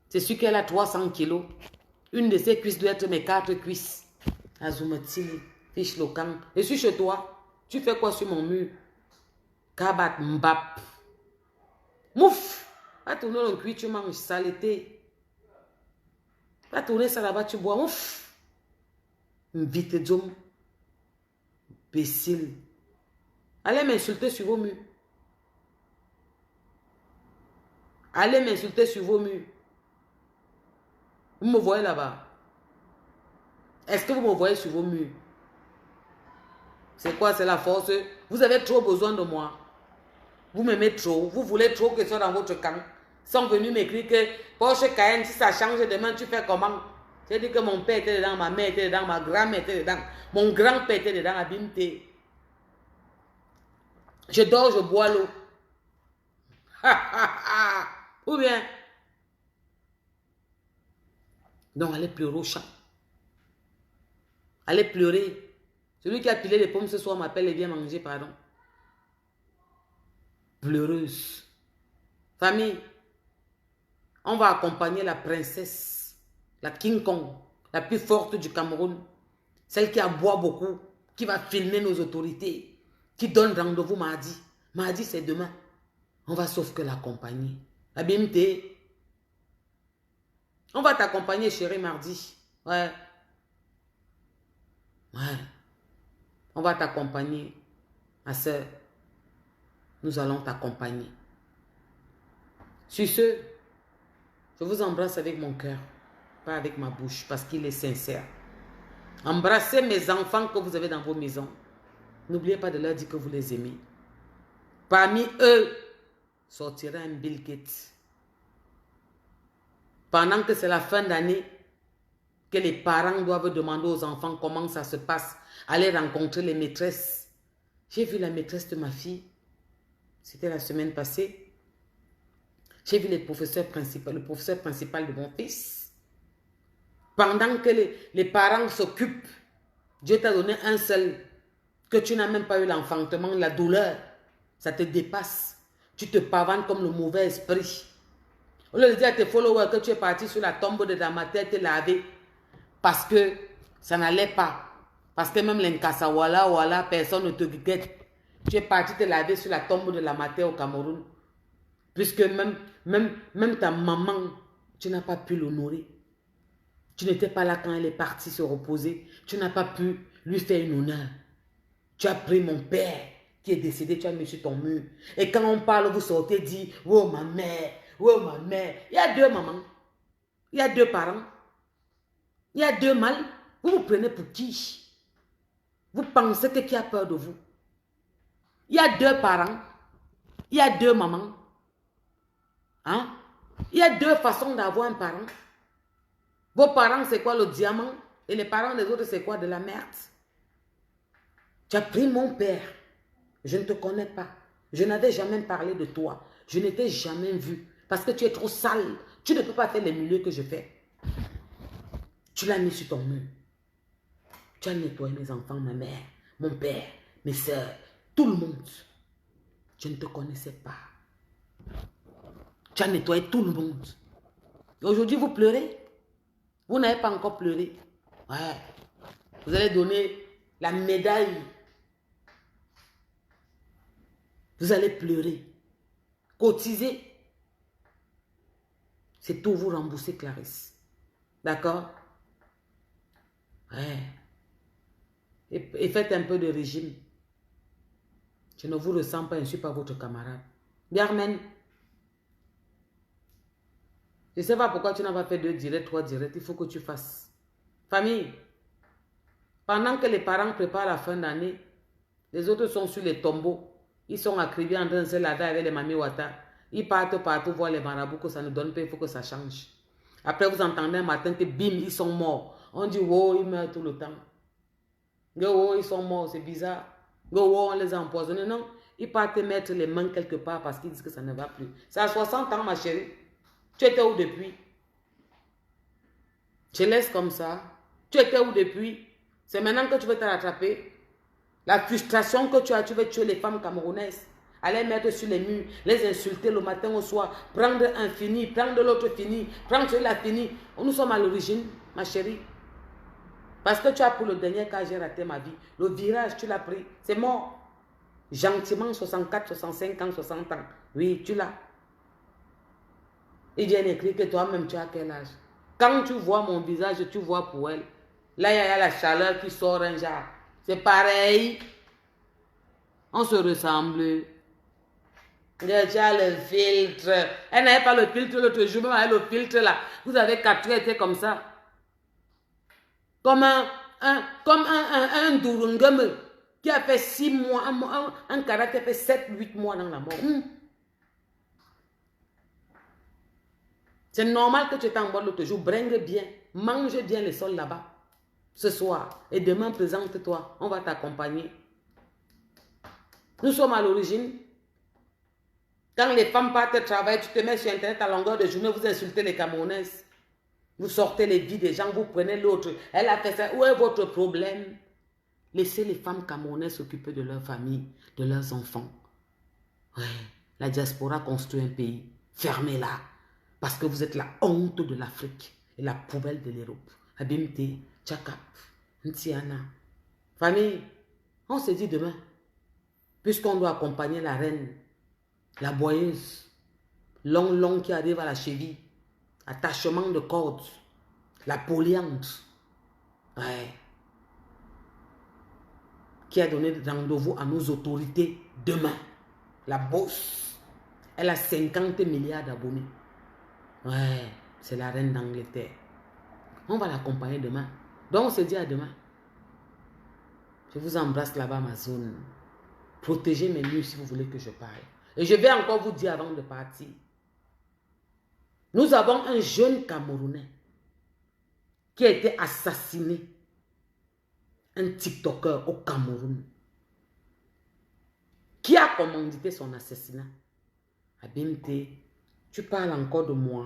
C'est sûr qu'elle a 300 kilos. Une de ses cuisses doit être mes 4 cuisses. Azumatili. Fiche locan. Je suis chez toi. Tu fais quoi sur mon mur? Kabat mbap. Mouf. Va tourner le cuit, tu manges saleté. Va tourner ça là-bas, tu bois. Mouf. Vite d'homme. Imbécile. Allez m'insulter sur vos murs. Allez m'insulter sur vos murs. Vous me voyez là-bas? Est-ce que vous me voyez sur vos murs? C'est quoi? C'est la force. Vous avez trop besoin de moi. Vous m'aimez trop. Vous voulez trop que je sois dans votre camp. Ils sont venus m'écrire que Porsche Cayenne, si ça change demain, tu fais comment? J'ai dit que mon père était dedans, ma mère était dedans, ma grand-mère était dedans, mon grand-père était dedans, Abimte. Je dors, je bois l'eau. Ou bien? Donc, allez pleurer au champ. Allez pleurer. Celui qui a pilé les pommes ce soir m'appelle et vient manger, pardon. Pleureuse. Famille, on va accompagner la princesse, la King Kong, la plus forte du Cameroun. Celle qui aboie beaucoup, qui va filmer nos autorités, qui donne rendez-vous mardi. Mardi, c'est demain. On va sauf que l'accompagner. La BMT. On va t'accompagner, chérie, mardi. Ouais. Ouais. On va t'accompagner, ma soeur. Nous allons t'accompagner. Sur ce, je vous embrasse avec mon cœur, pas avec ma bouche, parce qu'il est sincère. Embrassez mes enfants que vous avez dans vos maisons. N'oubliez pas de leur dire que vous les aimez. Parmi eux, sortira un Bill Gates. Pendant que c'est la fin d'année, que les parents doivent demander aux enfants comment ça se passe, aller rencontrer les maîtresses. J'ai vu la maîtresse de ma fille, c'était la semaine passée. J'ai vu le professeur principal de mon fils. Pendant que les parents s'occupent, Dieu t'a donné un seul, que tu n'as même pas eu l'enfantement, la douleur, ça te dépasse. Tu te pavanes comme le mauvais esprit. Au lieu de dire à tes followers que tu es parti sur la tombe de ta mère te laver. Parce que ça n'allait pas. Parce que même l'Inkasa, voilà, personne ne te guette. Tu es parti te laver sur la tombe de la mère au Cameroun. Puisque même ta maman, tu n'as pas pu l'honorer. Tu n'étais pas là quand elle est partie se reposer. Tu n'as pas pu lui faire une honneur. Tu as pris mon père qui est décédé, tu as mis sur ton mur. Et quand on parle, vous sortez dit, oh ma mère, oh ma mère. Il y a deux mamans. Il y a deux parents. Il y a deux mâles. Vous vous prenez pour qui? Vous pensez que qui a peur de vous? Il y a deux parents. Il y a deux mamans. Hein? Il y a deux façons d'avoir un parent. Vos parents, c'est quoi le diamant? Et les parents des autres, c'est quoi? De la merde. Tu as pris mon père. Je ne te connais pas. Je n'avais jamais parlé de toi. Je ne t'ai jamais vu. Parce que tu es trop sale. Tu ne peux pas faire les milieux que je fais. Tu l'as mis sur ton mur. Tu as nettoyé mes enfants, ma mère, mon père, mes soeurs, tout le monde. Je ne te connaissais pas. Tu as nettoyé tout le monde. Et aujourd'hui, vous pleurez. Vous n'avez pas encore pleuré. Ouais. Vous allez donner la médaille. Vous allez pleurer. Cotiser. C'est tout vous rembourser, Clarisse. D'accord? Ouais. Et faites un peu de régime. Je ne vous ressens pas, je ne suis pas votre camarade. Biarmen. Je ne sais pas pourquoi tu n'as pas fait 2 directs, 3 directs. Il faut que tu fasses. Famille. Pendant que les parents préparent la fin d'année, les autres sont sur les tombeaux. Ils sont acribés en train de se laver avec les mamies Wata. Ils partent partout voir les marabouts que ça ne donne pas. Il faut que ça change. Après, vous entendez un matin que bim, ils sont morts. On dit, wow, ils meurent tout le temps. Wow, ils sont morts, c'est bizarre. Wow, on les a empoisonnés. Non, ils partent mettre les mains quelque part parce qu'ils disent que ça ne va plus. C'est à 60 ans, ma chérie. Tu étais où depuis? Je laisse comme ça. Tu étais où depuis? C'est maintenant que tu veux te rattraper. La frustration que tu as, tu veux tuer les femmes camerounaises. Aller mettre sur les murs, les insulter le matin au soir, prendre un fini, prendre l'autre fini, prendre celui-là fini. Nous sommes à l'origine, ma chérie. Parce que tu as pris le dernier cas, j'ai raté ma vie. Le virage, tu l'as pris. C'est mort. Gentiment, 64, 65 ans, 60 ans. Oui, tu l'as. Il vient écrire que toi-même, tu as quel âge? Quand tu vois mon visage, tu vois pour elle. Là, il y a la chaleur qui sort un genre. C'est pareil. On se ressemble. Tu as le filtre. Elle n'avait pas le filtre l'autre jour, même avec le filtre là. Vous avez 4 été comme ça. Comme un Durungame qui a fait 6 mois, un Kara qui a fait 7, 8 mois dans la mort. C'est normal que tu étais en bas l'autre jour. Bringue bien. Mange bien le sol là-bas. Ce soir. Et demain, présente-toi. On va t'accompagner. Nous sommes à l'origine. Quand les femmes partent travailler, tu te mets sur Internet à longueur de journée, vous insultez les Camerounaises. Vous sortez les vies des gens, vous prenez l'autre. Elle a fait ça. Où est votre problème? Laissez les femmes camerounaises s'occuper de leur famille, de leurs enfants. Ouais. La diaspora construit un pays. Fermez-la. Parce que vous êtes la honte de l'Afrique et la poubelle de l'Europe. Abimte, Tchakap, Ntiana. Famille, on se dit demain, puisqu'on doit accompagner la reine, la boyeuse, long qui arrive à la cheville, attachement de cordes, la poliante, ouais, qui a donné rendez-vous à nos autorités demain. La bosse, elle a 50 milliards d'abonnés. Ouais, c'est la reine d'Angleterre. On va l'accompagner demain. Donc on se dit à demain. Je vous embrasse là-bas, ma zone. Protégez mes murs si vous voulez que je parle. Et je vais encore vous dire avant de partir. Nous avons un jeune Camerounais qui a été assassiné. Un TikToker au Cameroun. Qui a commandité son assassinat? Abimte, tu parles encore de moi.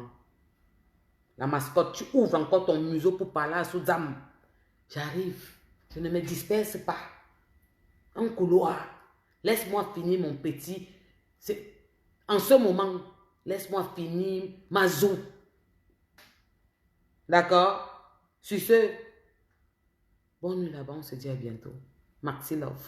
La mascotte, tu ouvres encore ton museau pour parler à Souzam. J'arrive. Je ne me disperse pas. Un couloir. Laisse-moi finir mon petit. En ce moment, laisse-moi finir ma zou. D'accord? Sur ce, bonne nuit là-bas, on se dit à bientôt. Maxi Love.